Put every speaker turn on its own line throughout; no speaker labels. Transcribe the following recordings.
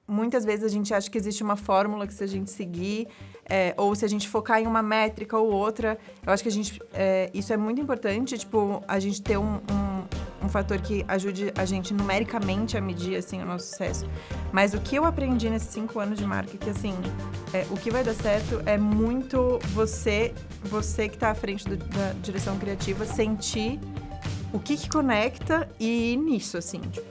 muitas vezes a gente acha que existe uma fórmula que se a gente seguir, ou se a gente focar em uma métrica ou outra, eu acho que isso é muito importante, tipo, a gente ter um fator que ajude a gente numericamente a medir, assim, o nosso sucesso. Mas o que eu aprendi nesses 5 anos de marca é que, assim, o que vai dar certo é muito você que tá à frente da direção criativa, sentir o que conecta e ir nisso, assim, tipo.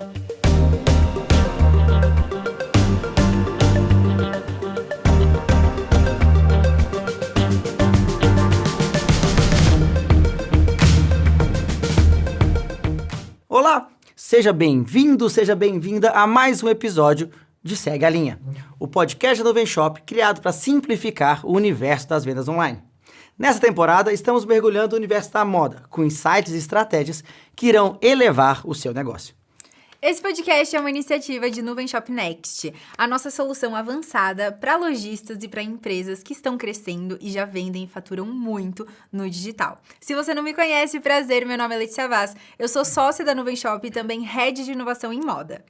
Olá, seja bem-vindo, seja bem-vinda a mais um episódio de Segue a Linha, o podcast da Nuvem Shop criado para simplificar o universo das vendas online. Nessa temporada, estamos mergulhando no universo da moda, com insights e estratégias que irão elevar o seu negócio.
Esse podcast é uma iniciativa de Nuvem Shop Next, a nossa solução avançada para lojistas e para empresas que estão crescendo e já vendem e faturam muito no digital. Se você não me conhece, prazer, meu nome é Letícia Vaz, eu sou sócia da Nuvem Shop e também Head de Inovação em Moda.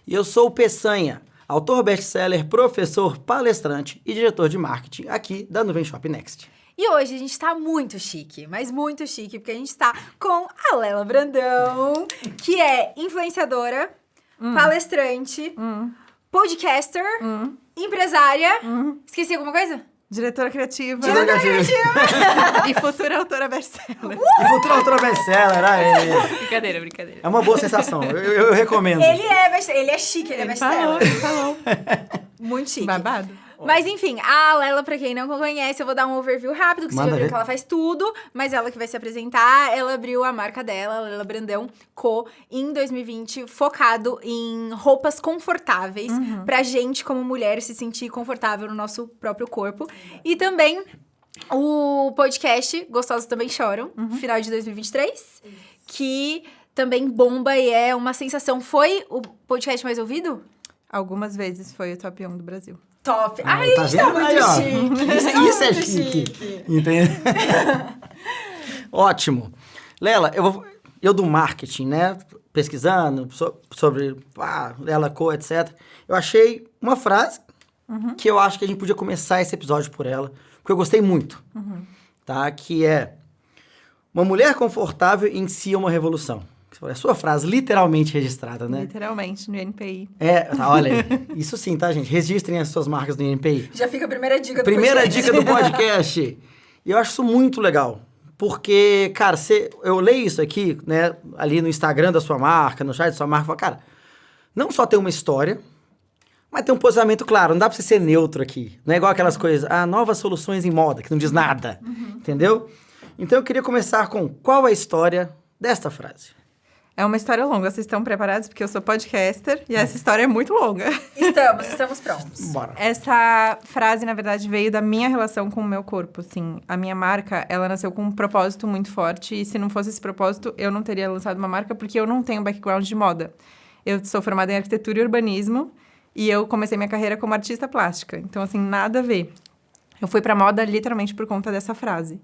E eu sou o Peçanha, autor best-seller, professor, palestrante e diretor de marketing aqui da Nuvem Shop Next.
E hoje a gente tá muito chique, mas muito chique, porque a gente tá com a Lela Brandão, que é influenciadora, palestrante, podcaster, empresária. Esqueci alguma coisa?
Diretora criativa.
E
futura autora best-seller.
futura autora best-seller,
Brincadeira.
É uma boa sensação, eu recomendo.
Ele é chique, ele é best-seller.
Ele falou.
Muito chique.
Babado.
Mas enfim, a Lela, pra quem não conhece, eu vou dar um overview rápido, que você já viu que ela faz tudo, mas ela que vai se apresentar, ela abriu a marca dela, Lela Brandão Co, em 2020, focado em roupas confortáveis, pra gente, como mulher, se sentir confortável no nosso próprio corpo. E também o podcast Gostosos Também Choram, final de 2023, que também bomba e é uma sensação. Foi o podcast mais ouvido?
Algumas vezes foi o top 1 do Brasil.
Top!
Ai,
a gente tá muito chique.
Isso é chique. Entende? Ótimo. Lela, eu do marketing, né? Pesquisando sobre Lela Co, etc. Eu achei uma frase que eu acho que a gente podia começar esse episódio por ela, porque eu gostei muito. Tá? Que é: uma mulher confortável inicia uma revolução. É a sua frase literalmente registrada, né?
Literalmente, no INPI.
Olha aí. Isso sim, tá, gente? Registrem as suas marcas no INPI.
Já fica a primeira dica do
Primeira
podcast.
dica do podcast. E eu acho isso muito legal. Porque, cara, eu leio isso aqui, né? Ali no Instagram da sua marca, no site da sua marca, e falo, cara, não só tem uma história, mas tem um posicionamento claro. Não dá pra você ser neutro aqui. Não é igual aquelas coisas, novas soluções em moda, que não diz nada. Entendeu? Então eu queria começar com: qual é a história desta frase?
É uma história longa, vocês estão preparados? Porque eu sou podcaster e essa história é muito longa.
Estamos prontos.
Bora.
Essa frase, na verdade, veio da minha relação com o meu corpo, assim. A minha marca, ela nasceu com um propósito muito forte e se não fosse esse propósito, eu não teria lançado uma marca porque eu não tenho background de moda. Eu sou formada em arquitetura e urbanismo e eu comecei minha carreira como artista plástica. Então, assim, nada a ver. Eu fui pra moda literalmente por conta dessa frase.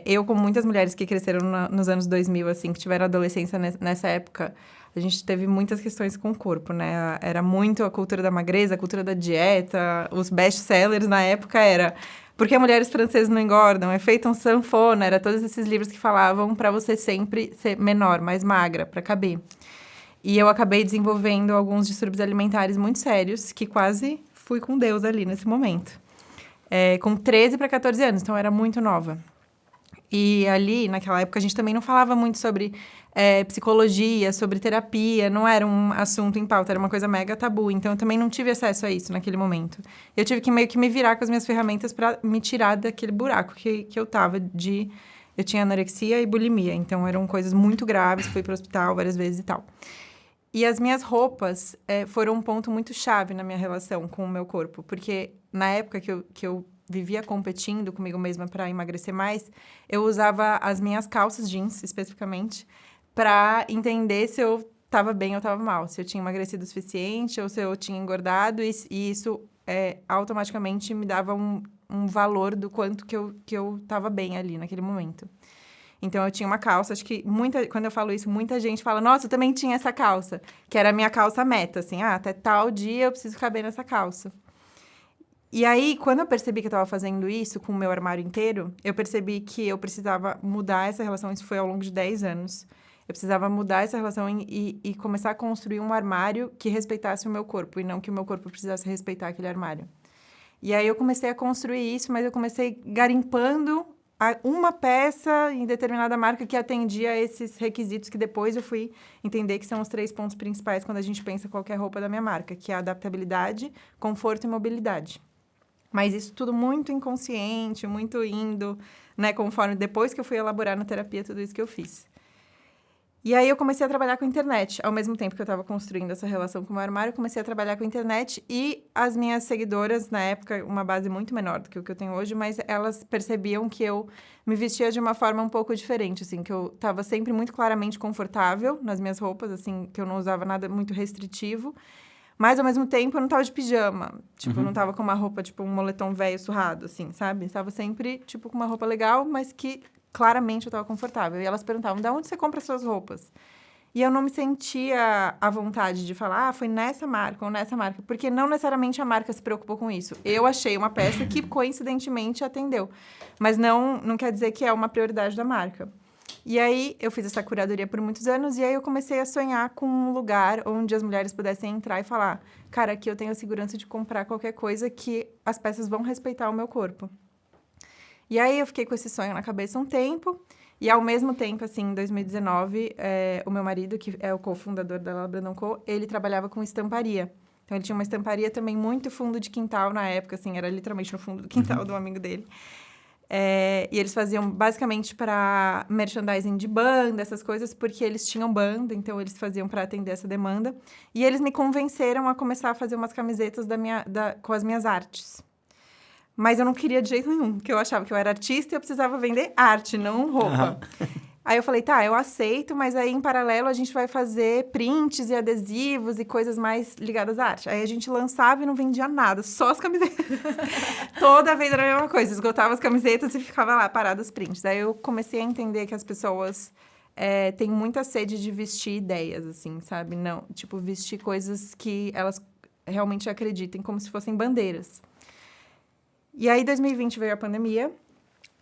Eu, como muitas mulheres que cresceram nos anos 2000, assim, que tiveram adolescência nessa época, a gente teve muitas questões com o corpo, né? Era muito a cultura da magreza, a cultura da dieta, os best-sellers na época era Por que Mulheres Francesas Não Engordam, Efeito Sanfona, era todos esses livros que falavam pra você sempre ser menor, mais magra, pra caber. E eu acabei desenvolvendo alguns distúrbios alimentares muito sérios, que quase fui com Deus ali nesse momento. Com 13 para 14 anos, então eu era muito nova. E ali, naquela época, a gente também não falava muito sobre psicologia, sobre terapia, não era um assunto em pauta, era uma coisa mega tabu. Então, eu também não tive acesso a isso naquele momento. Eu tive que meio que me virar com as minhas ferramentas para me tirar daquele buraco que eu tava de... Eu tinha anorexia e bulimia, então eram coisas muito graves, fui para o hospital várias vezes e tal. E as minhas roupas foram um ponto muito chave na minha relação com o meu corpo, porque na época que eu vivia competindo comigo mesma para emagrecer mais, eu usava as minhas calças jeans, especificamente, para entender se eu estava bem ou estava mal, se eu tinha emagrecido o suficiente ou se eu tinha engordado, e isso automaticamente me dava um valor do quanto que eu estava bem ali naquele momento. Então, eu tinha uma calça, acho que quando eu falo isso, muita gente fala, nossa, eu também tinha essa calça, que era a minha calça meta, assim, até tal dia eu preciso caber nessa calça. E aí, quando eu percebi que eu estava fazendo isso com o meu armário inteiro, eu percebi que eu precisava mudar essa relação, isso foi ao longo de 10 anos. Eu precisava mudar essa relação e começar a construir um armário que respeitasse o meu corpo, e não que o meu corpo precisasse respeitar aquele armário. E aí, eu comecei a construir isso, mas eu comecei garimpando uma peça em determinada marca que atendia a esses requisitos que depois eu fui entender que são os 3 pontos principais quando a gente pensa qualquer roupa da minha marca, que é a adaptabilidade, conforto e mobilidade. Mas isso tudo muito inconsciente, muito indo, né? Conforme depois que eu fui elaborar na terapia tudo isso que eu fiz. E aí eu comecei a trabalhar com a internet. Ao mesmo tempo que eu estava construindo essa relação com o meu armário, eu comecei a trabalhar com a internet. E as minhas seguidoras, na época, uma base muito menor do que o que eu tenho hoje, mas elas percebiam que eu me vestia de uma forma um pouco diferente, assim. Que eu estava sempre muito claramente confortável nas minhas roupas, assim. Que eu não usava nada muito restritivo. Mas, ao mesmo tempo, eu não tava de pijama. Tipo, eu não tava com uma roupa, tipo, um moletom velho surrado, assim, sabe? Tava sempre, tipo, com uma roupa legal, mas que, claramente, eu tava confortável. E elas perguntavam, de onde você compra as suas roupas? E eu não me sentia à vontade de falar, foi nessa marca ou nessa marca. Porque não necessariamente a marca se preocupou com isso. Eu achei uma peça que, coincidentemente, atendeu. Mas não quer dizer que é uma prioridade da marca. E aí, eu fiz essa curadoria por muitos anos, e aí eu comecei a sonhar com um lugar onde as mulheres pudessem entrar e falar, cara, aqui eu tenho a segurança de comprar qualquer coisa que as peças vão respeitar o meu corpo. E aí, eu fiquei com esse sonho na cabeça um tempo, e ao mesmo tempo, assim, em 2019, o meu marido, que é o cofundador da Lella Brandão Co., ele trabalhava com estamparia. Então, ele tinha uma estamparia também muito fundo de quintal na época, assim, era literalmente no fundo do quintal do amigo dele. E eles faziam basicamente para merchandising de banda, essas coisas, porque eles tinham banda, então eles faziam para atender essa demanda. E eles me convenceram a começar a fazer umas camisetas com as minhas artes. Mas eu não queria de jeito nenhum, porque eu achava que eu era artista e eu precisava vender arte, não roupa. Aí eu falei, tá, eu aceito, mas aí em paralelo a gente vai fazer prints e adesivos e coisas mais ligadas à arte. Aí a gente lançava e não vendia nada, só as camisetas. Toda vez era a mesma coisa, esgotava as camisetas e ficava lá, parado os prints. Aí eu comecei a entender que as pessoas têm muita sede de vestir ideias, assim, sabe? Não, tipo, vestir coisas que elas realmente acreditem, como se fossem bandeiras. E aí, 2020 veio a pandemia.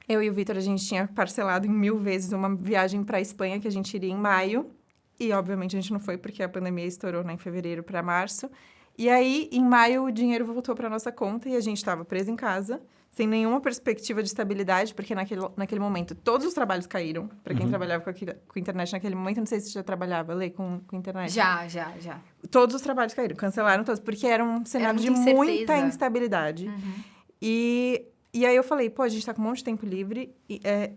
Eu e o Vitor, a gente tinha parcelado em 1000 vezes uma viagem para a Espanha, que a gente iria em maio. E, obviamente, a gente não foi, porque a pandemia estourou, né, em fevereiro para março. E aí, em maio, o dinheiro voltou para nossa conta e a gente estava preso em casa, sem nenhuma perspectiva de estabilidade, porque naquele momento todos os trabalhos caíram. Para quem trabalhava com internet naquele momento, não sei se você já trabalhava, Lê, com internet.
Já.
Todos os trabalhos caíram, cancelaram todos, porque era um cenário de muita instabilidade. E aí eu falei, pô, a gente tá com um monte de tempo livre,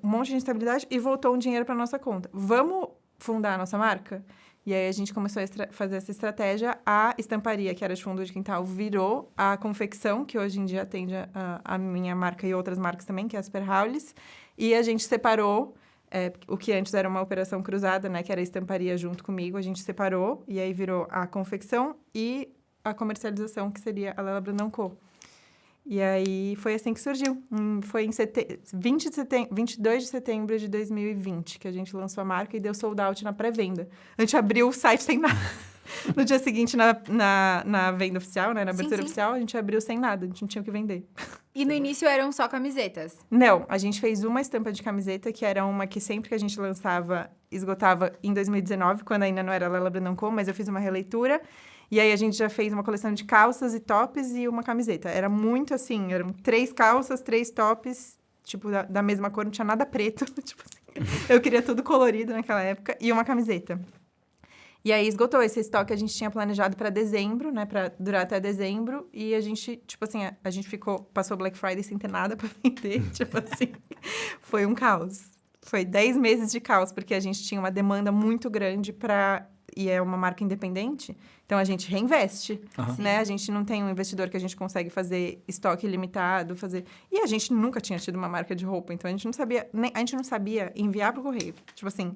um monte de instabilidade, e voltou um dinheiro pra nossa conta. Vamos fundar a nossa marca? E aí a gente começou a fazer essa estratégia. A estamparia, que era de fundo de quintal, virou a confecção, que hoje em dia atende a minha marca e outras marcas também, que é a Super Haulis. E a gente separou, o que antes era uma operação cruzada, né, que era a estamparia junto comigo, a gente separou, e aí virou a confecção e a comercialização, que seria a Lella Brandão Co. E aí, foi assim que surgiu. Foi em 22 de setembro de 2020 que a gente lançou a marca e deu sold out na pré-venda. A gente abriu o site sem nada. No dia seguinte, na venda oficial, né? Na abertura oficial, a gente abriu sem nada. A gente não tinha o que vender.
E no início eram só camisetas?
Não, a gente fez uma estampa de camiseta, que era uma que sempre que a gente lançava, esgotava em 2019, quando ainda não era Lella Brandão Co., mas eu fiz uma releitura. E aí, a gente já fez uma coleção de calças e tops e uma camiseta. Era muito assim, eram 3 calças, 3 tops, tipo, da mesma cor, não tinha nada preto. Tipo assim, eu queria tudo colorido naquela época. E uma camiseta. E aí, esgotou esse estoque, a gente tinha planejado para dezembro, né? Para durar até dezembro. E a gente, tipo assim, a gente passou Black Friday sem ter nada para vender. Tipo assim, foi um caos. Foi 10 meses de caos, porque a gente tinha uma demanda muito grande para... E é uma marca independente, então a gente reinveste, né? A gente não tem um investidor que a gente consegue fazer estoque limitado, E a gente nunca tinha tido uma marca de roupa, então a gente não sabia enviar pro correio. Tipo assim,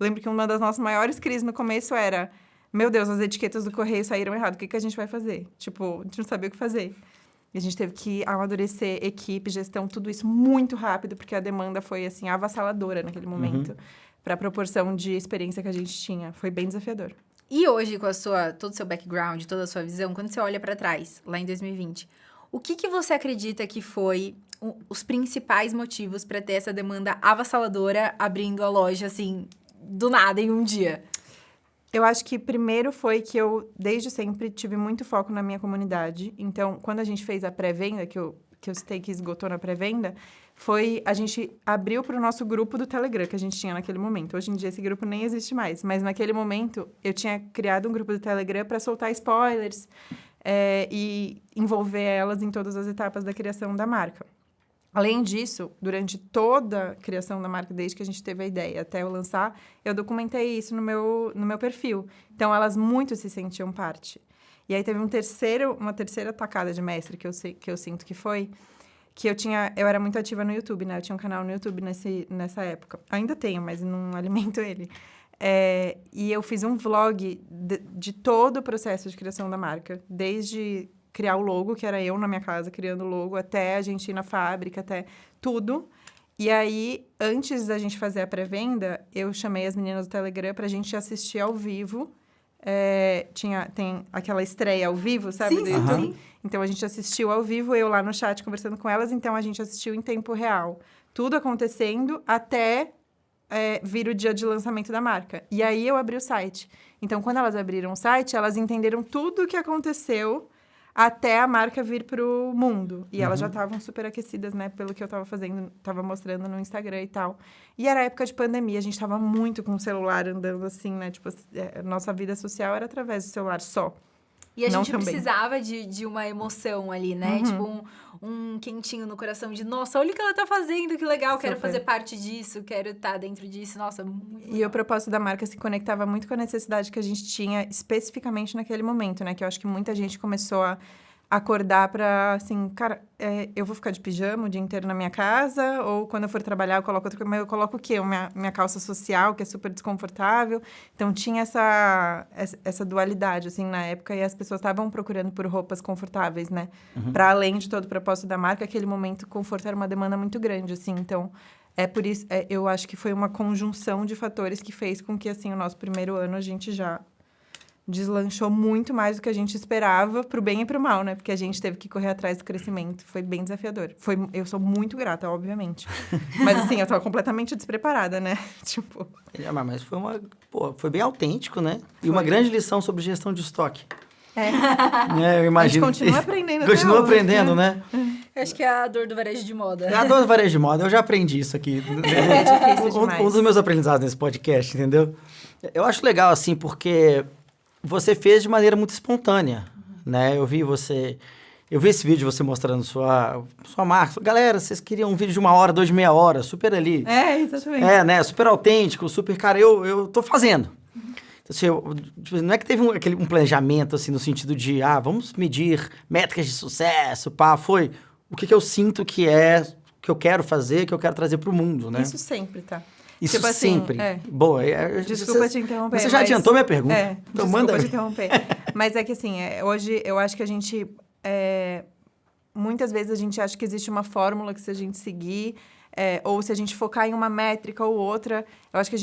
lembro que uma das nossas maiores crises no começo era, meu Deus, as etiquetas do correio saíram errado, o que a gente vai fazer? Tipo, a gente não sabia o que fazer. E a gente teve que amadurecer equipe, gestão, tudo isso muito rápido, porque a demanda foi, assim, avassaladora naquele momento. Para a proporção de experiência que a gente tinha. Foi bem desafiador.
E hoje, com todo o seu background, toda a sua visão, quando você olha para trás, lá em 2020, o que você acredita que foi os principais motivos para ter essa demanda avassaladora abrindo a loja, assim, do nada, em um dia?
Eu acho que primeiro foi que eu, desde sempre, tive muito foco na minha comunidade. Então, quando a gente fez a pré-venda, que eu citei que esgotou na pré-venda, a gente abriu para o nosso grupo do Telegram, que a gente tinha naquele momento. Hoje em dia, esse grupo nem existe mais. Mas, naquele momento, eu tinha criado um grupo do Telegram para soltar spoilers e envolver elas em todas as etapas da criação da marca. Além disso, durante toda a criação da marca, desde que a gente teve a ideia até eu lançar, eu documentei isso no meu perfil. Então, elas muito se sentiam parte. E aí, teve uma terceira tacada de mestre que eu sinto que foi... que eu era muito ativa no YouTube, né? Eu tinha um canal no YouTube nessa época. Ainda tenho, mas não alimento ele. E eu fiz um vlog de todo o processo de criação da marca. Desde criar o logo, que era eu na minha casa criando o logo, até a gente ir na fábrica, até tudo. E aí, antes da gente fazer a pré-venda, eu chamei as meninas do Telegram pra gente assistir ao vivo. Tem aquela estreia ao vivo, sabe?
Sim,
do YouTube.
sim.
Então, a gente assistiu ao vivo, eu lá no chat conversando com elas. Então, a gente assistiu em tempo real. Tudo acontecendo até vir o dia de lançamento da marca. E aí, eu abri o site. Então, quando elas abriram o site, elas entenderam tudo o que aconteceu até a marca vir pro mundo. E elas já estavam super aquecidas, né? Pelo que eu estava fazendo, estava mostrando no Instagram e tal. E era época de pandemia, a gente estava muito com o celular andando assim, né? Tipo, nossa vida social era através do celular só.
E a
Não
gente
também.
precisava de uma emoção ali, né? Tipo, um quentinho no coração de, nossa, olha o que ela tá fazendo, que legal, quero fazer parte disso, quero estar dentro disso. Nossa, muito legal.
E o propósito da marca se conectava muito com a necessidade que a gente tinha especificamente naquele momento, né? Que eu acho que muita gente começou a acordar pra, assim, cara, eu vou ficar de pijama o dia inteiro na minha casa, ou quando eu for trabalhar eu coloco o quê? Minha calça social, que é super desconfortável. Então, tinha essa dualidade, assim, na época, e as pessoas estavam procurando por roupas confortáveis, né? Para além de todo o propósito da marca, aquele momento, conforto era uma demanda muito grande, assim. Então, por isso, eu acho que foi uma conjunção de fatores que fez com que, assim, o nosso primeiro ano a gente já deslanchou muito mais do que a gente esperava, pro bem e pro mal, né? Porque a gente teve que correr atrás do crescimento. Foi bem desafiador. Eu sou muito grata, obviamente. Mas, assim, eu tava completamente despreparada, né? Tipo...
Mas foi bem autêntico, né? E uma grande lição sobre gestão de estoque. Eu imagino.
A gente continua aprendendo.
Continua aprendendo, né?
Eu acho que é a dor do varejo de moda.
É a dor do varejo de moda. Eu já aprendi isso aqui.
É difícil demais.
Um dos meus aprendizados nesse podcast, entendeu? Eu acho legal, assim, porque você fez de maneira muito espontânea, né? Eu vi esse vídeo de você mostrando sua marca. Galera, vocês queriam um vídeo de 1 hora, 2 de meia hora, super ali.
Exatamente.
Né? Super autêntico, super... Cara, eu tô fazendo. Assim, não é que teve um planejamento, assim, no sentido de, vamos medir métricas de sucesso, foi o que eu sinto que eu quero fazer, que eu quero trazer pro mundo, né?
Isso sempre, tá?
Isso
tipo assim,
sempre. Boa.
Desculpa te interromper.
Você já adiantou minha pergunta.
Então desculpa te interromper. Mas é que assim, hoje eu acho que a gente... muitas vezes a gente acha que existe uma fórmula que se a gente seguir... ou se a gente focar em uma métrica ou outra, eu acho que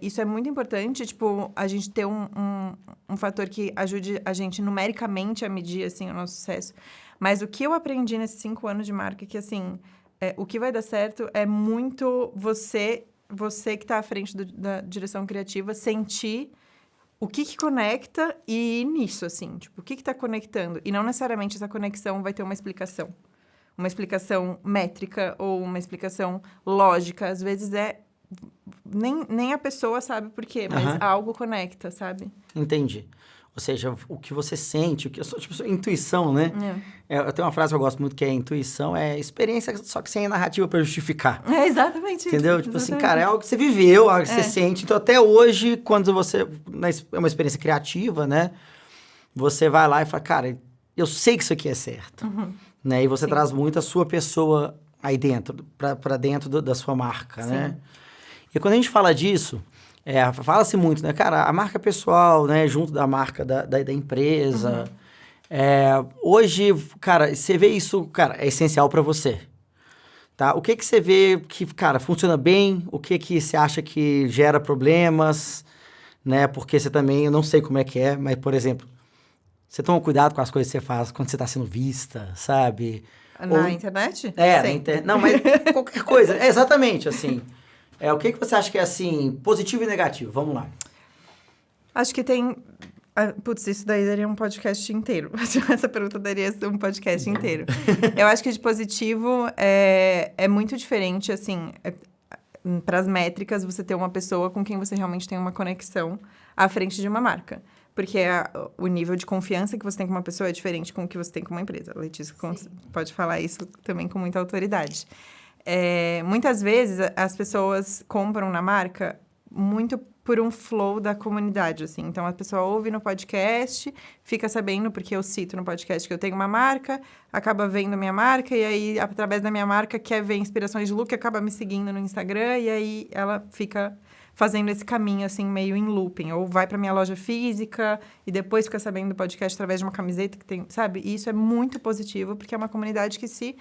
isso é muito importante, tipo, a gente ter um fator que ajude a gente numericamente a medir, assim, o nosso sucesso. Mas o que eu aprendi nesses 5 anos de marca é que, assim, o que vai dar certo é muito você que está à frente da direção criativa, sentir o que conecta e ir nisso, assim, tipo, o que está conectando. E não necessariamente essa conexão vai ter uma explicação métrica ou uma explicação lógica. Às vezes nem a pessoa sabe por quê, mas algo conecta, sabe?
Entendi. Ou seja, o que você sente, intuição, né? Eu tenho uma frase que eu gosto muito que é intuição, é experiência, só que sem narrativa para justificar.
É exatamente isso.
Entendeu? Tipo assim, cara, é algo que você viveu, algo que você sente. Então, até hoje, quando é uma experiência criativa, né? Você vai lá e fala, cara, eu sei que isso aqui é certo. Né? E você traz muito a sua pessoa aí dentro, para dentro da sua marca, né? E quando a gente fala disso, fala-se muito, né? Cara, a marca pessoal, né? Junto da marca da empresa. Hoje, cara, você vê isso, cara, é essencial pra você, tá? O que você vê que, cara, funciona bem? O que você acha que gera problemas, né? Porque você também, eu não sei como é que é, mas, por exemplo, você toma cuidado com as coisas que você faz quando você tá sendo vista, sabe?
Na internet?
Na internet. Não, mas qualquer coisa. Exatamente, assim. O que você acha que é, assim, positivo e negativo? Vamos lá.
Acho que tem... Putz, isso daí daria um podcast inteiro. Essa pergunta daria um podcast inteiro. Eu acho que de positivo é muito diferente, assim... Para as métricas, você ter uma pessoa com quem você realmente tem uma conexão à frente de uma marca. Porque o nível de confiança que você tem com uma pessoa é diferente com o que você tem com uma empresa. A Letícia pode falar isso também com muita autoridade. Muitas vezes, as pessoas compram na marca muito por um flow da comunidade, assim. Então, a pessoa ouve no podcast, fica sabendo, porque eu cito no podcast que eu tenho uma marca, acaba vendo a minha marca, e aí, através da minha marca, quer ver inspirações de look, acaba me seguindo no Instagram, e aí ela fica fazendo esse caminho, assim, meio em looping. Ou vai pra minha loja física, e depois fica sabendo do podcast através de uma camiseta que tem, sabe? E isso é muito positivo, porque é uma comunidade que se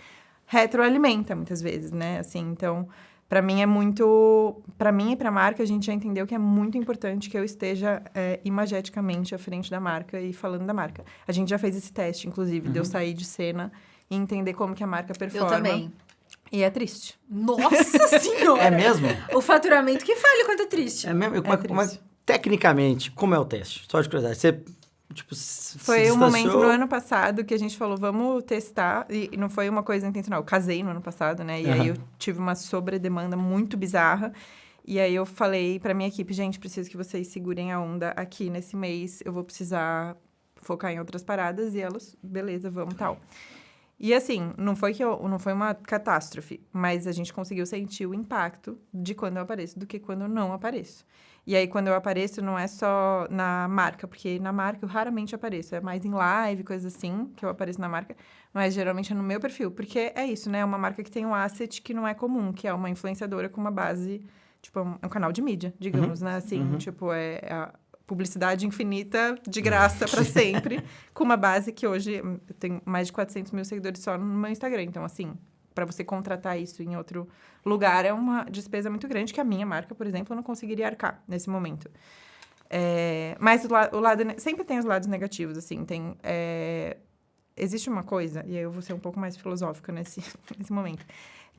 retroalimenta, muitas vezes, né? Assim, então... Para mim é muito... Para mim e para a marca, a gente já entendeu que é muito importante que eu esteja imageticamente à frente da marca e falando da marca. A gente já fez esse teste, inclusive, de eu sair de cena e entender como que a marca performa.
Eu também.
E é triste.
Nossa Senhora!
É mesmo?
O faturamento que falha quanto é triste.
É mesmo? Tecnicamente, como é o teste? Só de curiosidade. Você, tipo,
foi um momento no ano passado que a gente falou, vamos testar. E não foi uma coisa intencional. Eu casei no ano passado, né? E aí eu tive uma sobredemanda muito bizarra. E aí eu falei pra minha equipe, gente, preciso que vocês segurem a onda aqui nesse mês. Eu vou precisar focar em outras paradas. E elas, beleza, vamos, tal. E assim, não foi uma catástrofe. Mas a gente conseguiu sentir o impacto de quando eu apareço do que quando eu não apareço. E aí, quando eu apareço, não é só na marca, porque na marca eu raramente apareço. É mais em live, coisas assim, que eu apareço na marca. Mas, geralmente, é no meu perfil. Porque é isso, né? É uma marca que tem um asset que não é comum, que é uma influenciadora com uma base... Tipo, é um canal de mídia, digamos, né? Assim, tipo, é a publicidade infinita, de graça, para sempre. Com uma base que hoje... Eu tenho mais de 400 mil seguidores só no meu Instagram. Então, assim... Para você contratar isso em outro lugar, é uma despesa muito grande que a minha marca, por exemplo, eu não conseguiria arcar nesse momento. Mas o lado... Sempre tem os lados negativos, assim. Existe uma coisa, e aí eu vou ser um pouco mais filosófica nesse momento,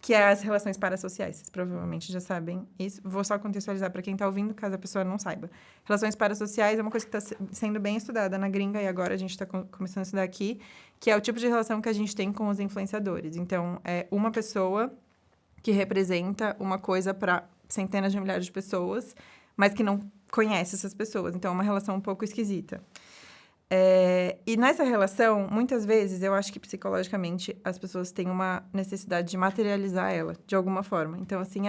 que é as relações parasociais. Vocês provavelmente já sabem isso. Vou só contextualizar para quem está ouvindo, caso a pessoa não saiba. Relações parasociais é uma coisa que está sendo bem estudada na gringa e agora a gente está começando a estudar aqui, que é o tipo de relação que a gente tem com os influenciadores. Então, é uma pessoa que representa uma coisa para centenas de milhares de pessoas, mas que não conhece essas pessoas. Então, é uma relação um pouco esquisita. E nessa relação, muitas vezes, eu acho que psicologicamente as pessoas têm uma necessidade de materializar ela, de alguma forma. Então, assim,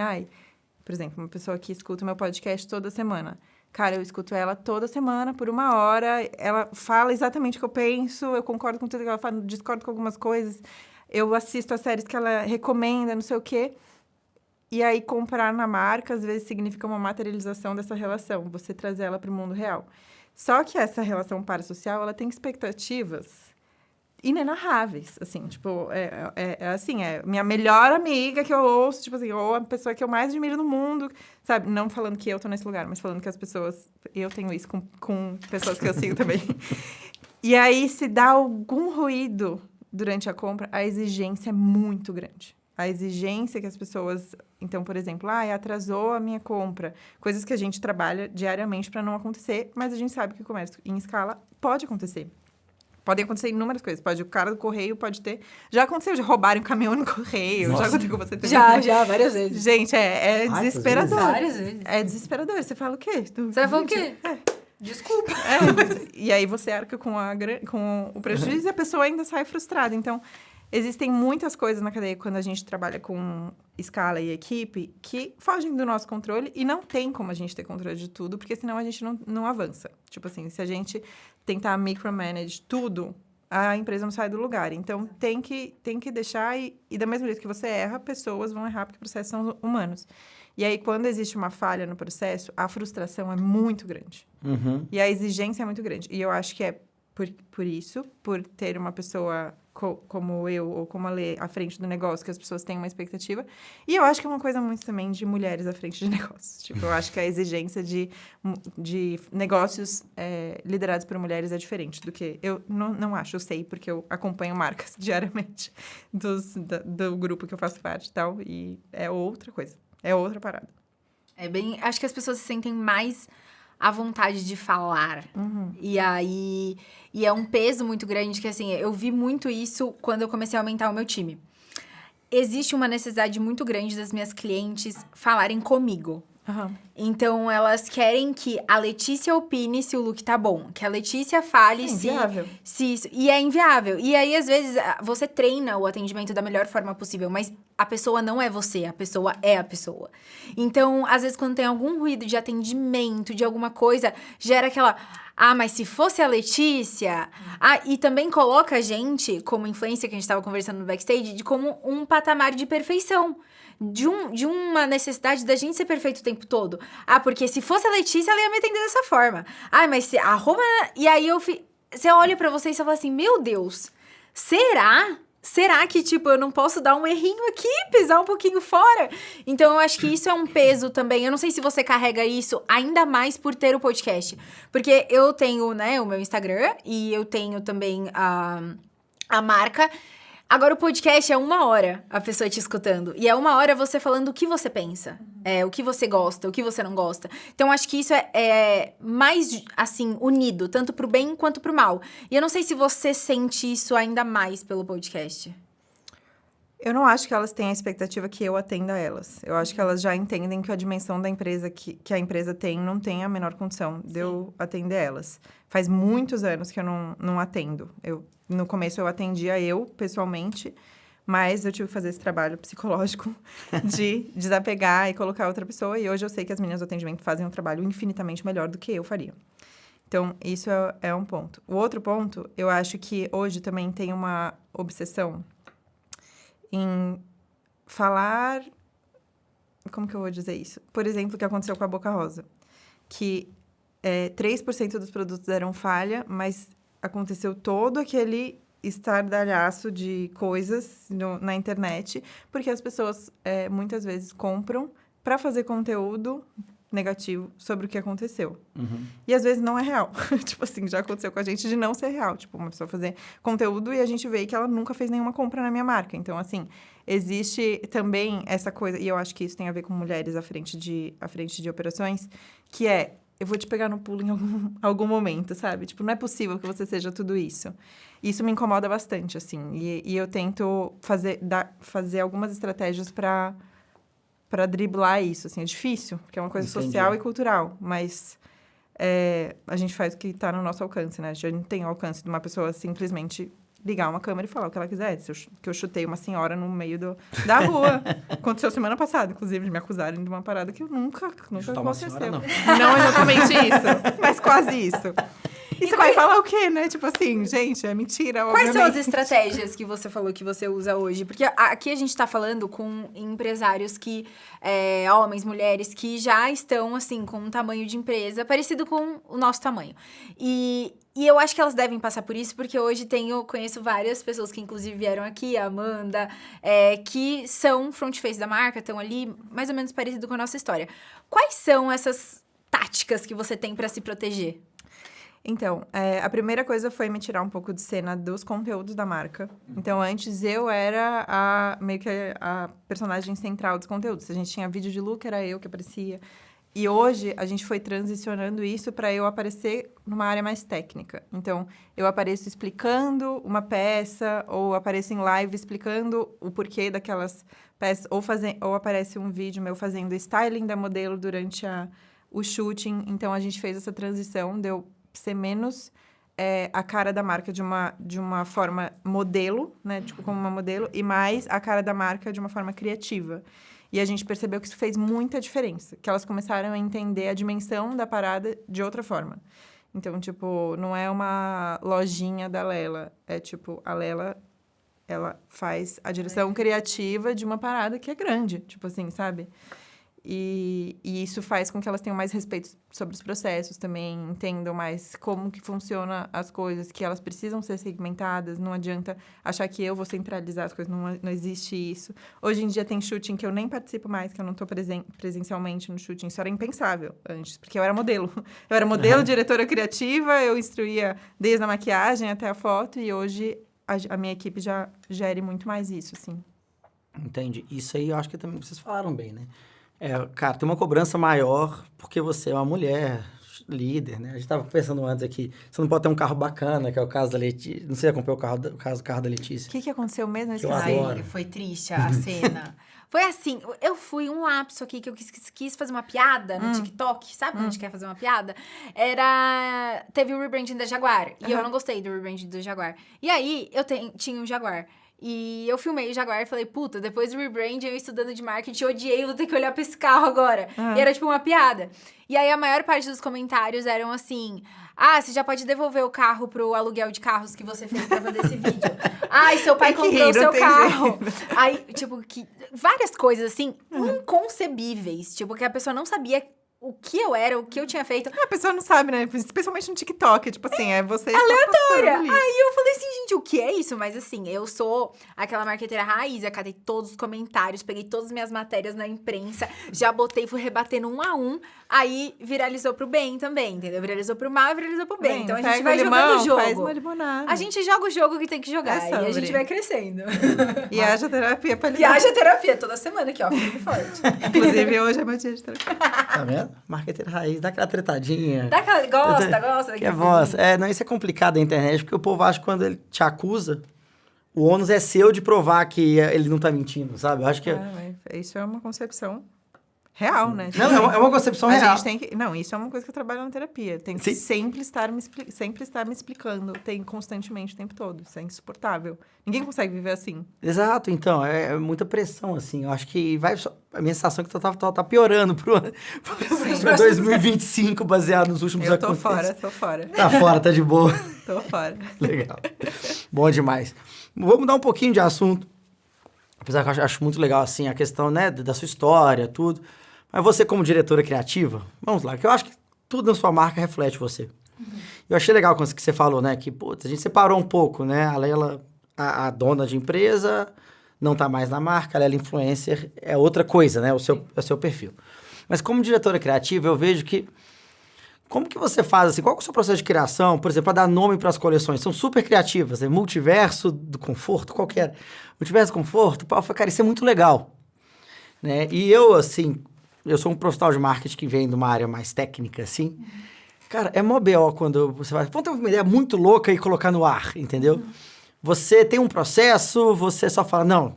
por exemplo, uma pessoa que escuta o meu podcast toda semana. Cara, eu escuto ela toda semana, por 1 hora, ela fala exatamente o que eu penso, eu concordo com tudo que ela fala, discordo com algumas coisas, eu assisto as séries que ela recomenda, não sei o quê. E aí, comprar na marca, às vezes, significa uma materialização dessa relação, você trazer ela para o mundo real. Só que essa relação parasocial, ela tem expectativas inenarráveis, assim, tipo, assim, é minha melhor amiga que eu ouço, tipo assim, ou a pessoa que eu mais admiro no mundo, sabe? Não falando que eu tô nesse lugar, mas falando que as pessoas, eu tenho isso com pessoas que eu sigo também. E aí, se dá algum ruído durante a compra, a exigência é muito grande. A exigência que as pessoas... Então, por exemplo, atrasou a minha compra. Coisas que a gente trabalha diariamente para não acontecer, mas a gente sabe que o comércio em escala pode acontecer. Podem acontecer inúmeras coisas. O cara do correio pode ter... Já aconteceu de roubarem um caminhão no correio.
Nossa.
Já
aconteceu com você também.
Já, várias vezes.
Gente, é desesperador.
Várias vezes.
É desesperador. Você fala o quê?
Você vai falar o quê? Desculpa.
E aí você arca com o prejuízo e a pessoa ainda sai frustrada. Então... Existem muitas coisas na cadeia quando a gente trabalha com escala e equipe que fogem do nosso controle e não tem como a gente ter controle de tudo, porque senão a gente não avança. Tipo assim, se a gente tentar micromanage tudo, a empresa não sai do lugar. Então, tem que deixar e da mesma jeito que você erra, pessoas vão errar porque processos são humanos. E aí, quando existe uma falha no processo, a frustração é muito grande. E a exigência é muito grande. E eu acho que por isso, por ter uma pessoa como eu ou como a Lê à frente do negócio, que as pessoas têm uma expectativa. E eu acho que é uma coisa muito também de mulheres à frente de negócios. Tipo, eu acho que a exigência de negócios liderados por mulheres é diferente do que... Eu não acho, eu sei, porque eu acompanho marcas diariamente do grupo que eu faço parte e tal. E é outra coisa, é outra parada.
Acho que as pessoas se sentem mais à vontade de falar. E aí... E é um peso muito grande que, assim, eu vi muito isso quando eu comecei a aumentar o meu time. Existe uma necessidade muito grande das minhas clientes falarem comigo. Então, elas querem que a Letícia opine se o look tá bom. Que a Letícia fale se isso... E é inviável. E aí, às vezes, você treina o atendimento da melhor forma possível, mas a pessoa não é você, a pessoa é a pessoa. Então, às vezes, quando tem algum ruído de atendimento, de alguma coisa, gera aquela... mas se fosse a Letícia... e também coloca a gente, como influência que a gente tava conversando no backstage, de como um patamar de perfeição. De uma necessidade da gente ser perfeito o tempo todo. Porque se fosse a Letícia, ela ia me atender dessa forma. Mas se arruma... E aí você olha pra você e você fala assim, meu Deus, será? Será que, tipo, eu não posso dar um errinho aqui, pisar um pouquinho fora? Então, eu acho que isso é um peso também. Eu não sei se você carrega isso ainda mais por ter o podcast. Porque eu tenho, né, o meu Instagram e eu tenho também a marca. Agora, o podcast é 1 hora a pessoa te escutando. E é 1 hora você falando o que você pensa. O que você gosta, o que você não gosta. Então, acho que isso é mais, assim, unido. Tanto pro bem quanto pro mal. E eu não sei se você sente isso ainda mais pelo podcast.
Eu não acho que elas têm a expectativa que eu atenda elas. Eu acho que elas já entendem que a dimensão da empresa que a empresa tem não tem a menor condição de eu atender elas. Faz muitos anos que eu não atendo. No começo eu atendia pessoalmente, mas eu tive que fazer esse trabalho psicológico de desapegar e colocar outra pessoa. E hoje eu sei que as meninas do atendimento fazem um trabalho infinitamente melhor do que eu faria. Então, isso é um ponto. O outro ponto, eu acho que hoje também tem uma obsessão em falar... Como que eu vou dizer isso? Por exemplo, o que aconteceu com a Boca Rosa. Que 3% dos produtos eram falha, mas aconteceu todo aquele estardalhaço de coisas na internet, porque as pessoas muitas vezes compram para fazer conteúdo negativo sobre o que aconteceu. E às vezes não é real. Tipo assim, já aconteceu com a gente de não ser real. Tipo, uma pessoa fazer conteúdo e a gente vê que ela nunca fez nenhuma compra na minha marca. Então, assim, existe também essa coisa, e eu acho que isso tem a ver com mulheres à frente de operações, que eu vou te pegar no pulo em algum momento, sabe? Tipo, não é possível que você seja tudo isso. Isso me incomoda bastante, assim. E eu tento fazer algumas estratégias para driblar isso, assim. É difícil, porque é uma coisa social e cultural. Mas a gente faz o que está no nosso alcance, né? A gente não tem o alcance de uma pessoa simplesmente ligar uma câmera e falar o que ela quiser. Que eu chutei uma senhora no meio da rua. Aconteceu semana passada, inclusive, de me acusarem de uma parada que nunca aconteceu.
Senhora, não.
Não exatamente isso, mas quase isso. E você vai falar o quê, né? Tipo assim, gente, é mentira,
Quais são as estratégias que você falou que você usa hoje? Porque aqui a gente tá falando com empresários que... homens, mulheres, que já estão, assim, com um tamanho de empresa parecido com o nosso tamanho. E eu acho que elas devem passar por isso, porque hoje eu conheço várias pessoas que, inclusive, vieram aqui, a Amanda, que são front face da marca, estão ali, mais ou menos parecido com a nossa história. Quais são essas táticas que você tem para se proteger?
Então, a primeira coisa foi me tirar um pouco de cena dos conteúdos da marca. Então, antes eu era meio que a personagem central dos conteúdos. Se a gente tinha vídeo de look, era eu que aparecia. E hoje, a gente foi transicionando isso para eu aparecer numa área mais técnica. Então, eu apareço explicando uma peça, ou apareço em live explicando o porquê daquelas peças, ou aparece um vídeo meu fazendo styling da modelo durante o shooting. Então, a gente fez essa transição, deu ser menos a cara da marca de uma forma modelo, né? Tipo, como uma modelo, e mais a cara da marca de uma forma criativa. E a gente percebeu que isso fez muita diferença. Que elas começaram a entender a dimensão da parada de outra forma. Então, tipo, não é uma lojinha da Lela. É, tipo, a Lela, ela faz a direção criativa de uma parada que é grande. Tipo assim, sabe? E isso faz com que elas tenham mais respeito sobre os processos também, entendam mais como que funciona as coisas, que elas precisam ser segmentadas, não adianta achar que eu vou centralizar as coisas, não existe isso. Hoje em dia tem shooting que eu nem participo mais, que eu não estou presencialmente no shooting, isso era impensável antes, porque eu era modelo. Eu era modelo, diretora criativa, eu instruía desde a maquiagem até a foto, e hoje a minha equipe já gere muito mais isso, assim.
Entendi. Isso aí eu acho que também vocês falaram bem, né? Cara, tem uma cobrança maior porque você é uma mulher líder, né? A gente tava pensando antes aqui, você não pode ter um carro bacana, que é o caso da Letícia. Não sei se acompanhou o carro da Letícia.
O que aconteceu mesmo?
Eu adoro.
Foi triste a cena. Foi assim, eu fui um lapso aqui, que eu quis fazer uma piada no TikTok, sabe quando a gente quer fazer uma piada? Teve o rebranding da Jaguar, e eu não gostei do rebranding do Jaguar. E aí, eu tinha um Jaguar. E eu filmei o Jaguar e falei, puta, depois do rebranding, eu estudando de marketing, odiei, vou ter que olhar pra esse carro agora. E era tipo uma piada. E aí, a maior parte dos comentários eram assim, você já pode devolver o carro pro aluguel de carros que você fez pra fazer esse vídeo. E seu pai comprou o seu carro. Aí, tipo, várias coisas, assim, inconcebíveis. Tipo, que a pessoa não sabia o que eu era, o que eu tinha feito.
A pessoa não sabe, né? Especialmente no TikTok. Tipo assim, você...
aleatória. Aí eu falei assim, gente, o que é isso? Mas assim, eu sou aquela marqueteira raiz, eu catei todos os comentários, peguei todas as minhas matérias na imprensa, já botei, fui rebatendo um a um. Aí viralizou pro bem também, entendeu? Viralizou pro mal e viralizou pro bem. Então a gente vai jogando o jogo.
Faz uma limonada.
A gente joga o jogo que tem que jogar. E a gente vai crescendo.
E haja terapia pra
lidar. E haja terapia toda semana aqui, ó. Firme e forte.
Inclusive, hoje é meu dia de terapia.
Tá vendo? Marqueteira raiz, dá aquela tretadinha.
Gosta.
Que é voz. Não, isso é complicado na internet, porque o povo acha que quando ele te acusa, o ônus é seu de provar que ele não tá mentindo, sabe? Eu acho que...
isso é uma concepção real, né?
Não, é uma concepção real.
A gente tem que... Não, isso é uma coisa que eu trabalho na terapia. Tem que sempre estar me explicando, constantemente o tempo todo. Isso é insuportável. Ninguém consegue viver assim.
Exato, então, é muita pressão, assim. Eu acho que a minha sensação é que tá piorando pra 2025, baseado nos últimos acontecimentos.
Tô fora.
Tá fora, tá de boa.
Tô fora.
Legal. Bom demais. Vou mudar um pouquinho de assunto. Apesar que eu acho muito legal, assim, a questão, né, da sua história, tudo. Mas você, como diretora criativa, vamos lá, que eu acho que tudo na sua marca reflete você. Eu achei legal quando você falou, né, que, putz, a gente separou um pouco, né, a Leila, a dona de empresa, não tá mais na marca, a Leila influencer é outra coisa, né, é o seu perfil. Mas como diretora criativa, eu vejo que, como que você faz, assim, qual é o seu processo de criação, por exemplo, para dar nome para as coleções? São super criativas, né, multiverso do conforto, qual que é? Multiverso do conforto, eu falei, cara, isso é muito legal, né, e eu, assim... Eu sou um profissional de marketing que vem de uma área mais técnica, assim. Cara, é mó BO quando você vai... Vamos ter uma ideia muito louca e colocar no ar, entendeu? Você tem um processo, você só fala, não,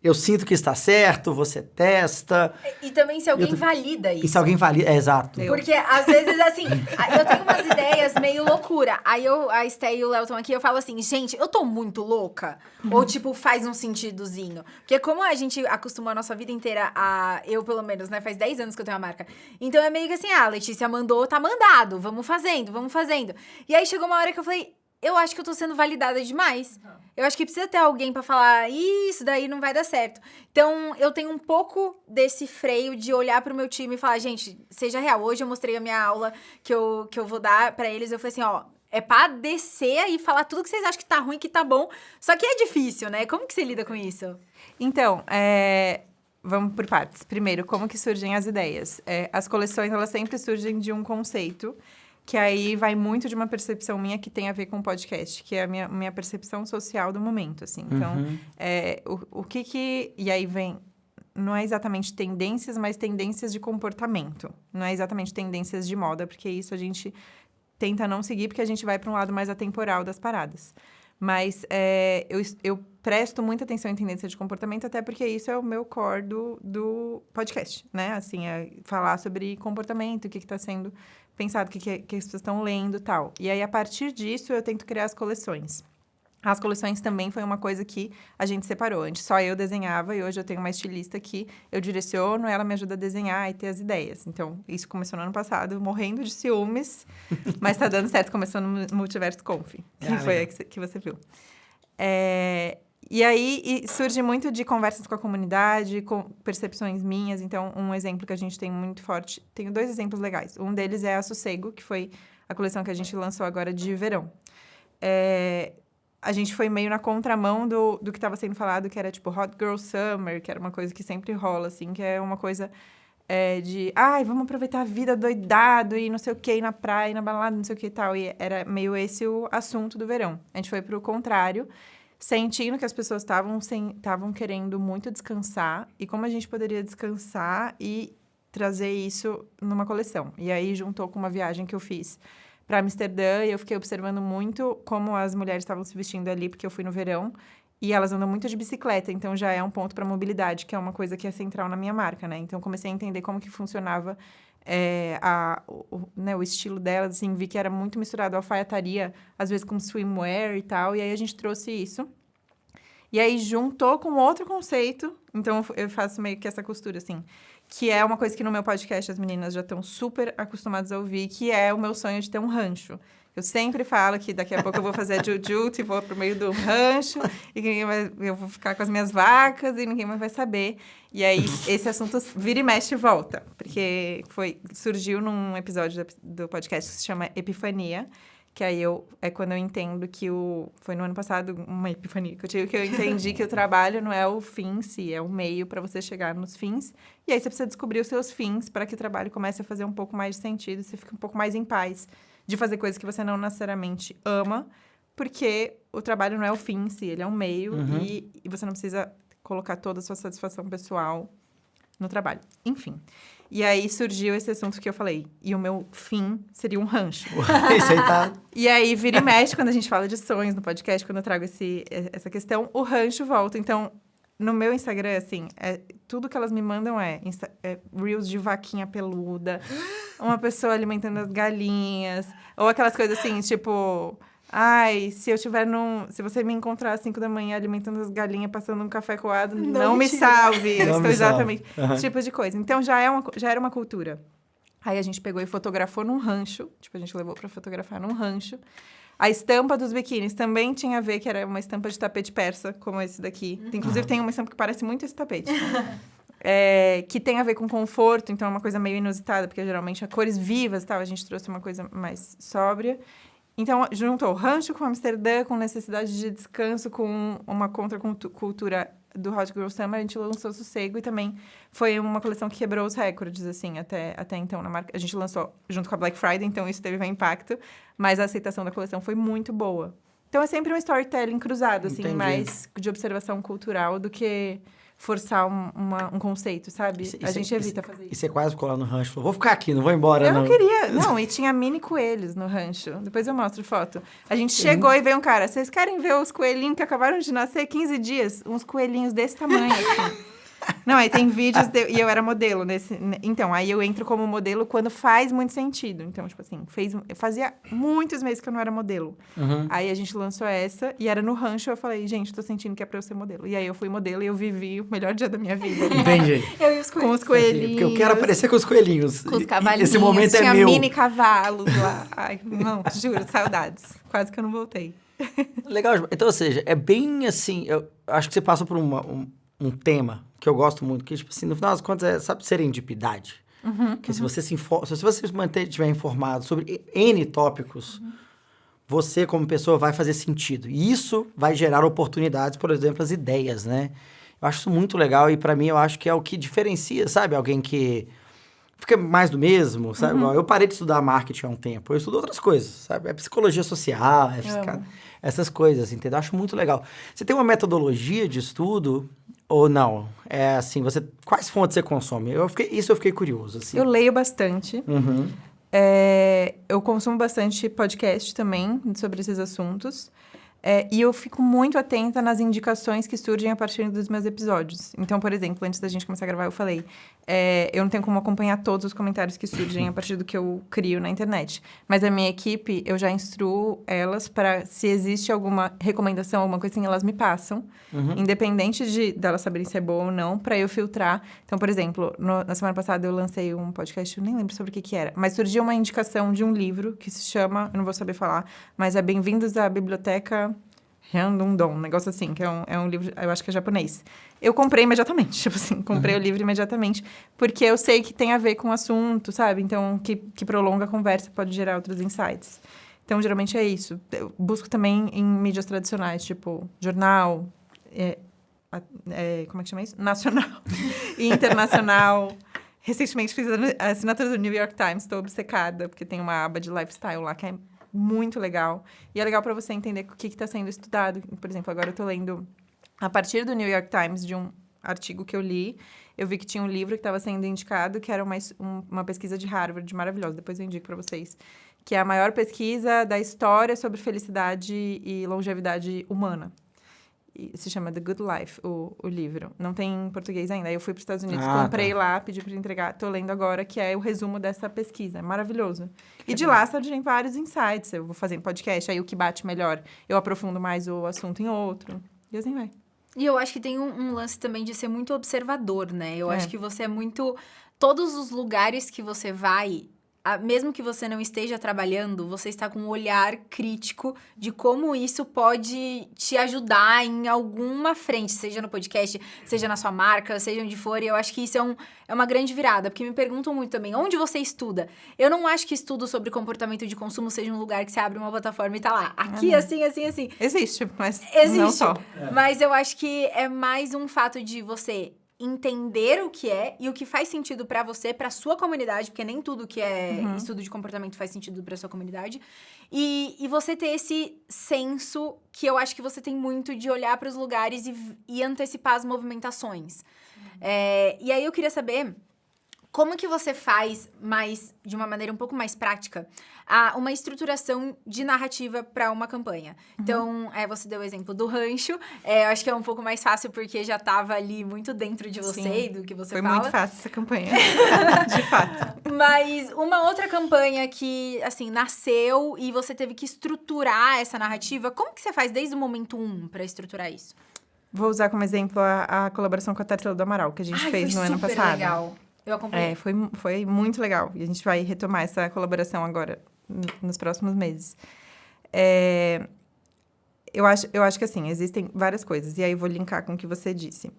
eu sinto que está certo, você testa...
E também se alguém valida isso.
E se alguém valida, exato.
Porque, às vezes, assim, eu tenho umas ideias meio loucura. Aí a Esté e o Léo estão aqui, eu falo assim, gente, eu tô muito louca? Ou, tipo, faz um sentidozinho? Porque como a gente acostumou a nossa vida inteira eu, pelo menos, né, faz 10 anos que eu tenho a marca. Então, é meio que assim, a Letícia mandou, tá mandado, vamos fazendo. E aí, chegou uma hora que eu falei... Eu acho que eu tô sendo validada demais. Eu acho que precisa ter alguém pra falar, isso daí não vai dar certo. Então, eu tenho um pouco desse freio de olhar pro meu time e falar, gente, seja real. Hoje eu mostrei a minha aula que eu vou dar pra eles. Eu falei assim, é pra descer e falar tudo que vocês acham que tá ruim, que tá bom. Só que é difícil, né? Como que você lida com isso?
Então, vamos por partes. Primeiro, como que surgem as ideias? As coleções, elas sempre surgem de um conceito, que aí vai muito de uma percepção minha que tem a ver com o podcast, que é a minha percepção social do momento, assim. Então, o que... E aí vem... Não é exatamente tendências, mas tendências de comportamento. Não é exatamente tendências de moda, porque isso a gente tenta não seguir, porque a gente vai para um lado mais atemporal das paradas. Mas eu presto muita atenção em tendência de comportamento, até porque isso é o meu core do podcast, né? Assim, falar sobre comportamento, o que está sendo pensado, o que as pessoas estão lendo e tal. E aí, a partir disso, eu tento criar as coleções. As coleções também foi uma coisa que a gente separou. Antes só eu desenhava e hoje eu tenho uma estilista que eu direciono, ela me ajuda a desenhar e ter as ideias. Então, isso começou no ano passado, morrendo de ciúmes, mas tá dando certo. Começou no Multiverso Conf, que foi a que você viu. E aí surge muito de conversas com a comunidade, com percepções minhas. Então, um exemplo que a gente tem muito forte... Tenho 2 exemplos legais. Um deles é a Sossego, que foi a coleção que a gente lançou agora de verão. A gente foi meio na contramão do que estava sendo falado, que era tipo Hot Girl Summer, que era uma coisa que sempre rola, assim, que é uma coisa de... vamos aproveitar a vida doidado e não sei o que, ir na praia, ir na balada, não sei o que e tal. E era meio esse o assunto do verão. A gente foi pro contrário, sentindo que as pessoas estavam querendo muito descansar e como a gente poderia descansar e trazer isso numa coleção. E aí juntou com uma viagem que eu fiz para Amsterdã e eu fiquei observando muito como as mulheres estavam se vestindo ali, porque eu fui no verão e elas andam muito de bicicleta, então já é um ponto para mobilidade, que é uma coisa que é central na minha marca, né? Então comecei a entender como que funcionava o estilo delas, assim, vi que era muito misturado a alfaiataria, às vezes com swimwear e tal, e aí a gente trouxe isso. E aí juntou com outro conceito, então eu faço meio que essa costura, assim, que é uma coisa que no meu podcast as meninas já estão super acostumadas a ouvir, que é o meu sonho de ter um rancho. Eu sempre falo que daqui a pouco eu vou fazer a jujutsu e vou pro meio do rancho, e eu vou ficar com as minhas vacas e ninguém mais vai saber. E aí, esse assunto vira e mexe e volta, porque surgiu num episódio do podcast que se chama Epifania, que aí é quando eu entendo que foi no ano passado uma epifania que eu tive, que eu entendi que o trabalho não é o fim em si, é o meio para você chegar nos fins. E aí você precisa descobrir os seus fins para que o trabalho comece a fazer um pouco mais de sentido, você fica um pouco mais em paz de fazer coisas que você não necessariamente ama, porque o trabalho não é o fim em si, ele é um meio e você não precisa colocar toda a sua satisfação pessoal no trabalho. Enfim. E aí surgiu esse assunto que eu falei. E o meu fim seria um rancho.
Isso aí tá...
E aí, vira e mexe, quando a gente fala de sonhos no podcast, quando eu trago essa questão, o rancho volta. Então, no meu Instagram, assim, tudo que elas me mandam é reels de vaquinha peluda, uma pessoa alimentando as galinhas, ou aquelas coisas assim, tipo... se você me encontrar às 5 da manhã alimentando as galinhas, passando um café coado, não me salve. Eu estou exatamente... Esse tipo de coisa. Então, já era uma cultura. Aí, a gente pegou e fotografou num rancho. Tipo, a gente levou para fotografar num rancho. A estampa dos biquínis também tinha a ver, que era uma estampa de tapete persa, como esse daqui. Inclusive, tem uma estampa que parece muito esse tapete. Que tem a ver com conforto, então é uma coisa meio inusitada, porque geralmente há cores vivas e tal. A gente trouxe uma coisa mais sóbria. Então, juntou rancho com Amsterdã, com necessidade de descanso, com uma contracultura do Hot Girl Summer, a gente lançou Sossego e também foi uma coleção que quebrou os recordes, assim, até então na marca. A gente lançou junto com a Black Friday, então isso teve um impacto, mas a aceitação da coleção foi muito boa. Então, é sempre um storytelling cruzado, assim, mais de observação cultural do que forçar um conceito, sabe? A gente evita fazer isso.
E você quase ficou lá no rancho, falou, vou ficar aqui, não vou embora,
Eu não queria. Não, e tinha mini coelhos no rancho. Depois eu mostro foto. A gente chegou e veio um cara, vocês querem ver os coelhinhos que acabaram de nascer 15 dias? Uns coelhinhos desse tamanho, assim. Não, aí tem vídeos... E eu era modelo nesse... Então, aí eu entro como modelo quando faz muito sentido. Então, tipo assim, fazia muitos meses que eu não era modelo. Aí a gente lançou essa e era no rancho. Eu falei, gente, tô sentindo que é pra eu ser modelo. E aí eu fui modelo e eu vivi o melhor dia da minha vida.
Entendi.
Eu e os coelhinhos.
Com os coelhinhos.
Porque eu quero aparecer com os coelhinhos.
Com os cavalinhos.
Esse momento é meu.
Tinha mini cavalos lá. Ai, não, juro, saudades. Quase que eu não voltei.
Legal. Então, ou seja, é bem assim... Eu acho que você passa por um tema que eu gosto muito, que, tipo assim, no final das contas, sabe, serendipidade. Que se você se estiver informado sobre N tópicos, você, como pessoa, vai fazer sentido. E isso vai gerar oportunidades, por exemplo, as ideias, né? Eu acho isso muito legal e, pra mim, eu acho que é o que diferencia, sabe? Alguém que fica mais do mesmo, sabe? Eu parei de estudar marketing há um tempo. Eu estudo outras coisas, sabe? É psicologia social, essas coisas, entendeu? Eu acho muito legal. Você tem uma metodologia de estudo ou não? É assim, quais fontes você consome? Eu fiquei curioso, assim.
Eu leio bastante. Eu consumo bastante podcast também sobre esses assuntos. E eu fico muito atenta nas indicações que surgem a partir dos meus episódios. Então, por exemplo, antes da gente começar a gravar, eu falei... eu não tenho como acompanhar todos os comentários que surgem a partir do que eu crio na internet. Mas a minha equipe, eu já instruo elas para... Se existe alguma recomendação, alguma coisa assim, elas me passam. Independente delas saberem se é boa ou não, para eu filtrar. Então, por exemplo, na semana passada eu lancei um podcast, eu nem lembro sobre o que era. Mas surgiu uma indicação de um livro que se chama... Eu não vou saber falar, mas é Bem-vindos à Biblioteca... Hyundong, um negócio assim, que é um livro, eu acho que é japonês. Eu comprei imediatamente, tipo assim, comprei o livro imediatamente, porque eu sei que tem a ver com o assunto, sabe? Então, que prolonga a conversa, pode gerar outros insights. Então, geralmente é isso. Eu busco também em mídias tradicionais, tipo jornal, como é que chama isso? Nacional e internacional. Recentemente fiz a assinatura do New York Times, estou obcecada, porque tem uma aba de lifestyle lá que é muito legal. E é legal para você entender o que está sendo estudado. Por exemplo, agora eu estou lendo, a partir do New York Times, de um artigo que eu li, eu vi que tinha um livro que estava sendo indicado, que era uma pesquisa de Harvard, maravilhosa. Depois eu indico para vocês. Que é a maior pesquisa da história sobre felicidade e longevidade humana. E se chama The Good Life, o livro. Não tem em português ainda. Aí eu fui para os Estados Unidos, comprei lá, pedi para entregar. Estou lendo agora, que é o resumo dessa pesquisa. É maravilhoso. E de lá surgem vários insights. Eu vou fazendo podcast, aí o que bate melhor, eu aprofundo mais o assunto em outro. E assim vai.
E eu acho que tem um lance também de ser muito observador, né? Eu acho que você é muito... Todos os lugares que você vai... Mesmo que você não esteja trabalhando, você está com um olhar crítico de como isso pode te ajudar em alguma frente, seja no podcast, seja na sua marca, seja onde for. E eu acho que isso é uma grande virada, porque me perguntam muito também, onde você estuda? Eu não acho que estudo sobre comportamento de consumo seja um lugar que você abre uma plataforma e tá lá, aqui, assim, assim, assim.
Existe, mas não
Existe,
só.
Mas eu acho que é mais um fato de você... entender o que é e o que faz sentido pra você, pra sua comunidade, porque nem tudo que é estudo de comportamento faz sentido pra sua comunidade. E você ter esse senso que eu acho que você tem muito de olhar pros lugares e antecipar as movimentações. E aí eu queria saber... Como que você faz, de uma maneira um pouco mais prática, uma estruturação de narrativa para uma campanha? Então, você deu o exemplo do rancho. Eu acho que é um pouco mais fácil porque já estava ali muito dentro de você e do que você fala.
Foi muito fácil essa campanha, de fato.
Mas uma outra campanha que, assim, nasceu e você teve que estruturar essa narrativa, como que você faz desde o momento 1 para estruturar isso?
Vou usar como exemplo a colaboração com a Tarsila do Amaral, que a gente fez no ano passado.
Foi legal. Eu acompanhei.
Foi muito legal. E a gente vai retomar essa colaboração agora, nos próximos meses. Eu acho que, assim, existem várias coisas. E aí, eu vou linkar com o que você disse.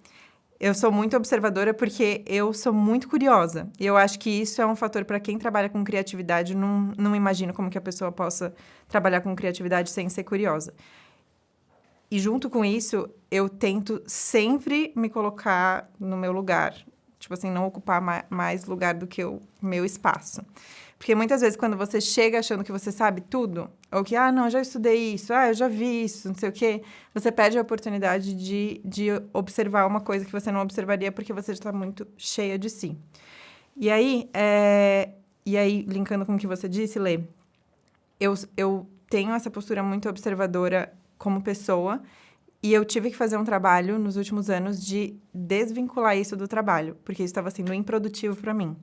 Eu sou muito observadora porque eu sou muito curiosa. E eu acho que isso é um fator para quem trabalha com criatividade. Não imagino como que a pessoa possa trabalhar com criatividade sem ser curiosa. E, junto com isso, eu tento sempre me colocar no meu lugar. Tipo assim, não ocupar mais lugar do que o meu espaço. Porque muitas vezes, quando você chega achando que você sabe tudo, ou que, não, já estudei isso, eu já vi isso, não sei o quê, você perde a oportunidade de observar uma coisa que você não observaria porque você já está muito cheia de si. E aí, linkando com o que você disse, Lê, eu tenho essa postura muito observadora como pessoa. E eu tive que fazer um trabalho nos últimos anos de desvincular isso do trabalho, porque isso estava sendo improdutivo para mim.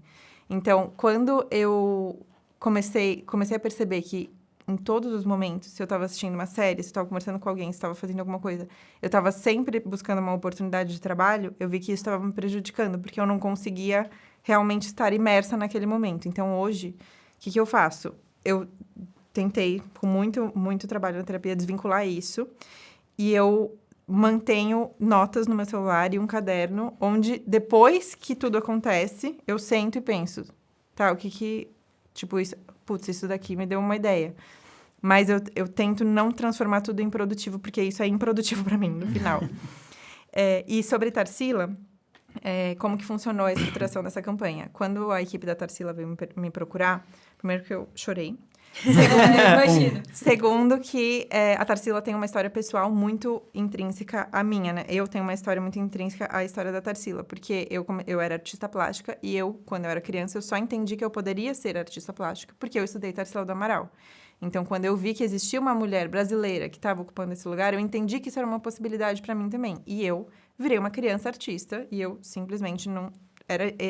Então, quando eu comecei a perceber que em todos os momentos, se eu estava assistindo uma série, se eu estava conversando com alguém, se eu estava fazendo alguma coisa, eu estava sempre buscando uma oportunidade de trabalho, eu vi que isso estava me prejudicando, porque eu não conseguia realmente estar imersa naquele momento. Então, hoje, o que eu faço? Eu tentei, com muito, muito trabalho na terapia, desvincular isso. E eu mantenho notas no meu celular e um caderno, onde, depois que tudo acontece, eu sento e penso, tá, tipo, isso daqui me deu uma ideia. Mas eu tento não transformar tudo em produtivo, porque isso é improdutivo para mim, no final. E sobre Tarsila, como que funcionou a estruturação dessa campanha? Quando a equipe da Tarsila veio me procurar, primeiro que eu chorei. Segundo que a Tarsila tem uma história pessoal muito intrínseca à minha, né? Eu tenho uma história muito intrínseca à história da Tarsila, porque eu era artista plástica e quando eu era criança, eu só entendi que eu poderia ser artista plástica porque eu estudei Tarsila do Amaral. Então, quando eu vi que existia uma mulher brasileira que estava ocupando esse lugar, eu entendi que isso era uma possibilidade para mim também. E eu virei uma criança artista e eu simplesmente não...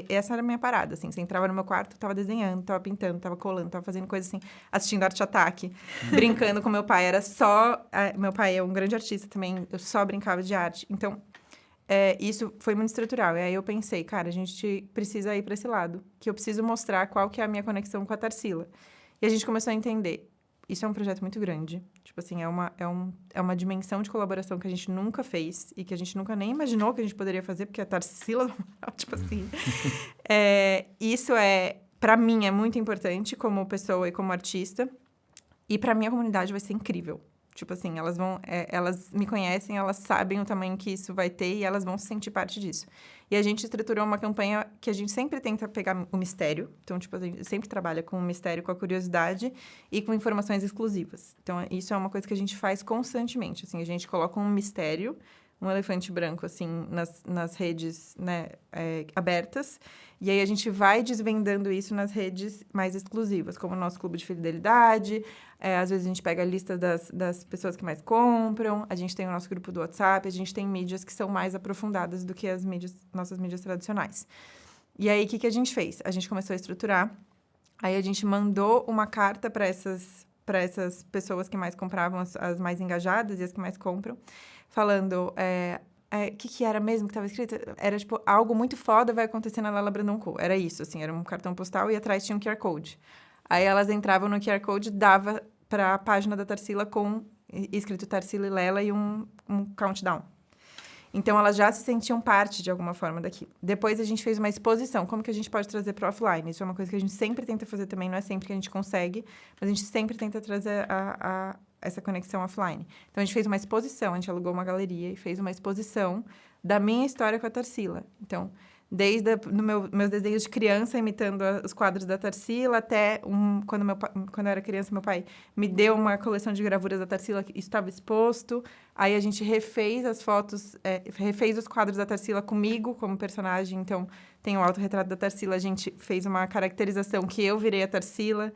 Essa era a minha parada, assim. Você entrava no meu quarto, tava desenhando, tava pintando, tava colando, tava fazendo coisa assim, assistindo Arte Ataque, brincando com meu pai. Era só... meu pai é um grande artista também, eu só brincava de arte. Então, isso foi muito estrutural. E aí eu pensei, cara, a gente precisa ir para esse lado, que eu preciso mostrar qual que é a minha conexão com a Tarsila. E a gente começou a entender. isso é um projeto muito grande. Tipo assim, é uma dimensão de colaboração que a gente nunca fez e que a gente nunca nem imaginou que a gente poderia fazer, porque a Tarsila, tipo assim... isso pra mim, é muito importante como pessoa e como artista. E pra minha comunidade vai ser incrível. Tipo assim, elas me conhecem, elas sabem o tamanho que isso vai ter e elas vão se sentir parte disso. E a gente estruturou uma campanha que a gente sempre tenta pegar o mistério. Então, tipo, a gente sempre trabalha com o mistério, com a curiosidade e com informações exclusivas. Então, isso é uma coisa que a gente faz constantemente. Assim, a gente coloca um mistério, um elefante branco, assim, nas redes, né, abertas. E aí, a gente vai desvendando isso nas redes mais exclusivas, como o nosso clube de fidelidade. Às vezes, a gente pega a lista das pessoas que mais compram. A gente tem o nosso grupo do WhatsApp. A gente tem mídias que são mais aprofundadas do que as nossas mídias tradicionais. E aí, o que a gente fez? A gente começou a estruturar. Aí, a gente mandou uma carta para essas pessoas que mais compravam, as mais engajadas e as que mais compram, falando... O que era mesmo que estava escrito? Era, tipo, algo muito foda vai acontecer na Lella Brandão Co. Era isso, assim, era um cartão postal e atrás tinha um QR Code. Aí elas entravam no QR Code, dava para a página da Tarsila com escrito Tarsila e Lella e um countdown. Então, elas já se sentiam parte, de alguma forma, daquilo. Depois, a gente fez uma exposição. Como que a gente pode trazer para o offline? Isso é uma coisa que a gente sempre tenta fazer também. Não é sempre que a gente consegue, mas a gente sempre tenta trazer essa conexão offline. Então, a gente fez uma exposição. A gente alugou uma galeria e fez uma exposição da minha história com a Tarsila. Então, desde meus desenhos de criança, imitando os quadros da Tarsila, até quando eu era criança, meu pai me deu uma coleção de gravuras da Tarsila que estava exposto. Aí, a gente refez as fotos, refez os quadros da Tarsila comigo, como personagem. Então, tem o autorretrato da Tarsila. A gente fez uma caracterização que eu virei a Tarsila.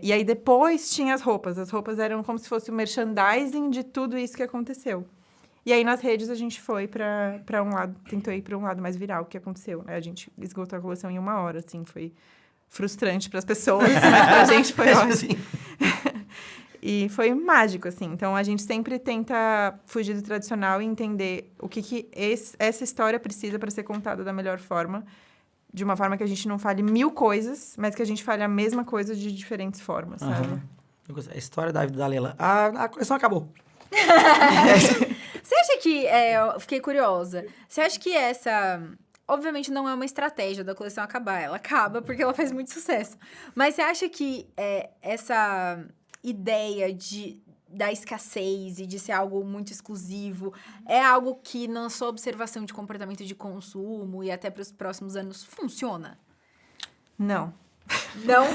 E aí, depois, tinha as roupas. As roupas eram como se fosse o merchandising de tudo isso que aconteceu. E aí, nas redes, a gente foi para um lado... Tentou ir para um lado mais viral, que aconteceu, né? A gente esgotou a coleção em 1 hora, assim. Foi frustrante para as pessoas, mas pra gente foi ótimo. E foi mágico, assim. Então, a gente sempre tenta fugir do tradicional e entender o que essa história precisa para ser contada da melhor forma. De uma forma que a gente não fale 1000 coisas, mas que a gente fale a mesma coisa de diferentes formas, sabe?
A história da vida da Lella. A coleção acabou.
Você acha que... eu fiquei curiosa. Você acha que essa... Obviamente, não é uma estratégia da coleção acabar. Ela acaba porque ela faz muito sucesso. Mas você acha que essa ideia da escassez e de ser algo muito exclusivo é algo que, na sua observação de comportamento de consumo e até para os próximos anos, funciona?
Não.
Não?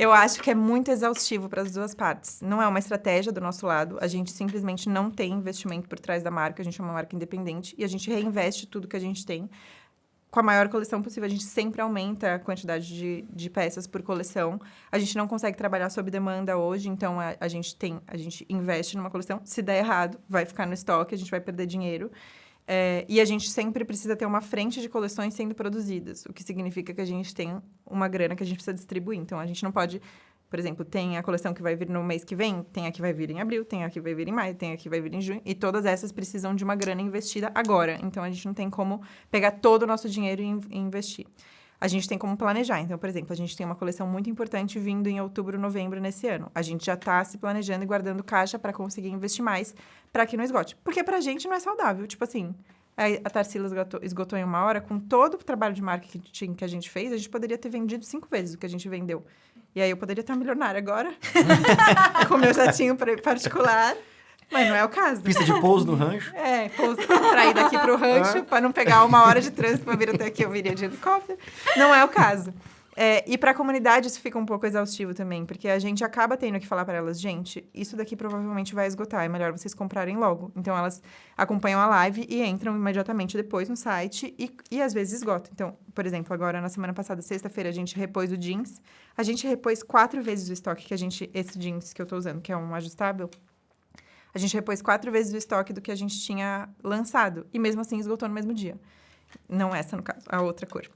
Eu acho que é muito exaustivo para as duas partes. Não é uma estratégia do nosso lado. A gente simplesmente não tem investimento por trás da marca. A gente é uma marca independente e a gente reinveste tudo que a gente tem. Com a maior coleção possível, a gente sempre aumenta a quantidade de peças por coleção. A gente não consegue trabalhar sob demanda hoje, então a gente investe numa coleção. Se der errado, vai ficar no estoque, a gente vai perder dinheiro. E a gente sempre precisa ter uma frente de coleções sendo produzidas, o que significa que a gente tem uma grana que a gente precisa distribuir. Então, a gente não pode... Por exemplo, tem a coleção que vai vir no mês que vem, tem a que vai vir em abril, tem a que vai vir em maio, tem a que vai vir em junho. E todas essas precisam de uma grana investida agora. Então, a gente não tem como pegar todo o nosso dinheiro e investir. A gente tem como planejar. Então, por exemplo, a gente tem uma coleção muito importante vindo em outubro, novembro nesse ano. A gente já está se planejando e guardando caixa para conseguir investir mais para que não esgote. Porque pra gente não é saudável. Tipo assim, a Tarsila esgotou em 1 hora. Com todo o trabalho de marketing que a gente fez, a gente poderia ter vendido 5 vezes o que a gente vendeu. E aí, eu poderia estar milionária agora, com meu jatinho particular, mas não é o caso.
Pista de pouso no rancho.
Pouso para ir daqui para o rancho, para não pegar 1 hora de trânsito para vir até aqui, eu viria de helicóptero. Não é o caso. E para a comunidade isso fica um pouco exaustivo também, porque a gente acaba tendo que falar para elas, gente, isso daqui provavelmente vai esgotar, é melhor vocês comprarem logo. Então, elas acompanham a live e entram imediatamente depois no site e às vezes esgotam. Então, por exemplo, agora na semana passada, sexta-feira, a gente repôs o jeans. A gente repôs 4 vezes o estoque esse jeans que eu tô usando, que é um ajustável. A gente repôs 4 vezes o estoque do que a gente tinha lançado. E mesmo assim, esgotou no mesmo dia. Não essa, no caso, a outra cor.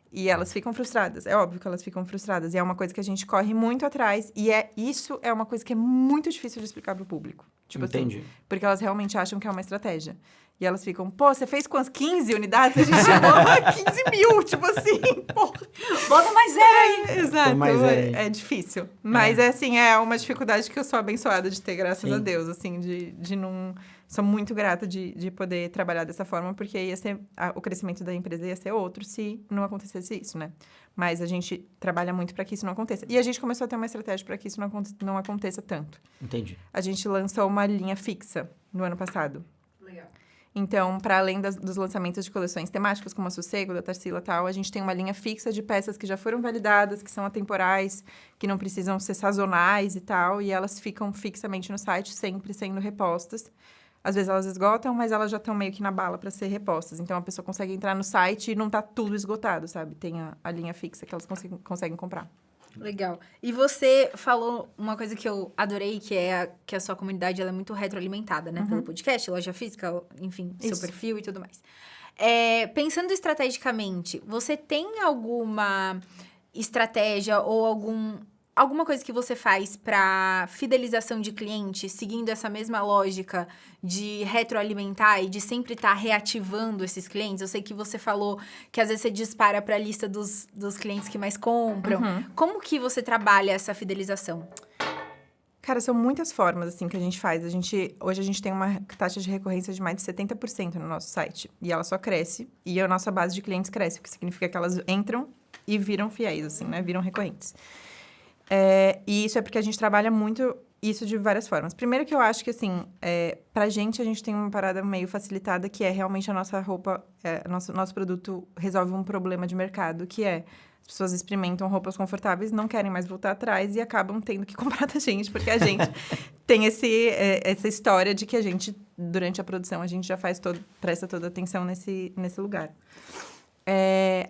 E elas ficam frustradas. É óbvio que elas ficam frustradas. E é uma coisa que a gente corre muito atrás. E isso é uma coisa que é muito difícil de explicar para o público. Tipo
Entendi.
assim, porque elas realmente acham que é uma estratégia. E elas ficam, pô, você fez quantas? 15 unidades? A gente chamou 15 mil, tipo assim, porra.
Bota mais zero aí.
Exato,
mais zero aí.
é difícil. Mas, assim, é uma dificuldade que eu sou abençoada de ter, graças a Deus, assim, de não... Sou muito grata de poder trabalhar dessa forma, porque ia ser, o crescimento da empresa ia ser outro se não acontecesse isso, né? Mas a gente trabalha muito para que isso não aconteça. E a gente começou a ter uma estratégia para que isso não aconteça tanto.
Entendi.
A gente lançou uma linha fixa no ano passado.
Legal.
Então, para além dos lançamentos de coleções temáticas, como a Sossego, da Tarsila e tal, a gente tem uma linha fixa de peças que já foram validadas, que são atemporais, que não precisam ser sazonais e tal, e elas ficam fixamente no site, sempre sendo repostas. Às vezes elas esgotam, mas elas já estão meio que na bala para ser repostas. Então, a pessoa consegue entrar no site e não tá tudo esgotado, sabe? Tem a linha fixa que elas conseguem comprar.
Legal. E você falou uma coisa que eu adorei, que é que a sua comunidade ela é muito retroalimentada, né? Pelo podcast, loja física, enfim, seu perfil e tudo mais. Pensando estrategicamente, você tem alguma estratégia ou alguma coisa que você faz para fidelização de clientes, seguindo essa mesma lógica de retroalimentar e de sempre estar reativando esses clientes? Eu sei que você falou que às vezes você dispara para a lista dos clientes que mais compram. Como que você trabalha essa fidelização?
Cara, são muitas formas, assim, que a gente faz. Hoje a gente tem uma taxa de recorrência de mais de 70% no nosso site. E ela só cresce. E a nossa base de clientes cresce, o que significa que elas entram e viram fiéis, assim, né? Viram recorrentes. E isso é porque a gente trabalha muito isso de várias formas. Primeiro que eu acho que, assim, pra gente, a gente tem uma parada meio facilitada, que é realmente a nossa roupa, nosso produto resolve um problema de mercado, que é as pessoas experimentam roupas confortáveis, não querem mais voltar atrás e acabam tendo que comprar da gente, porque a gente tem essa história de que a gente, durante a produção, a gente já presta toda a atenção nesse lugar.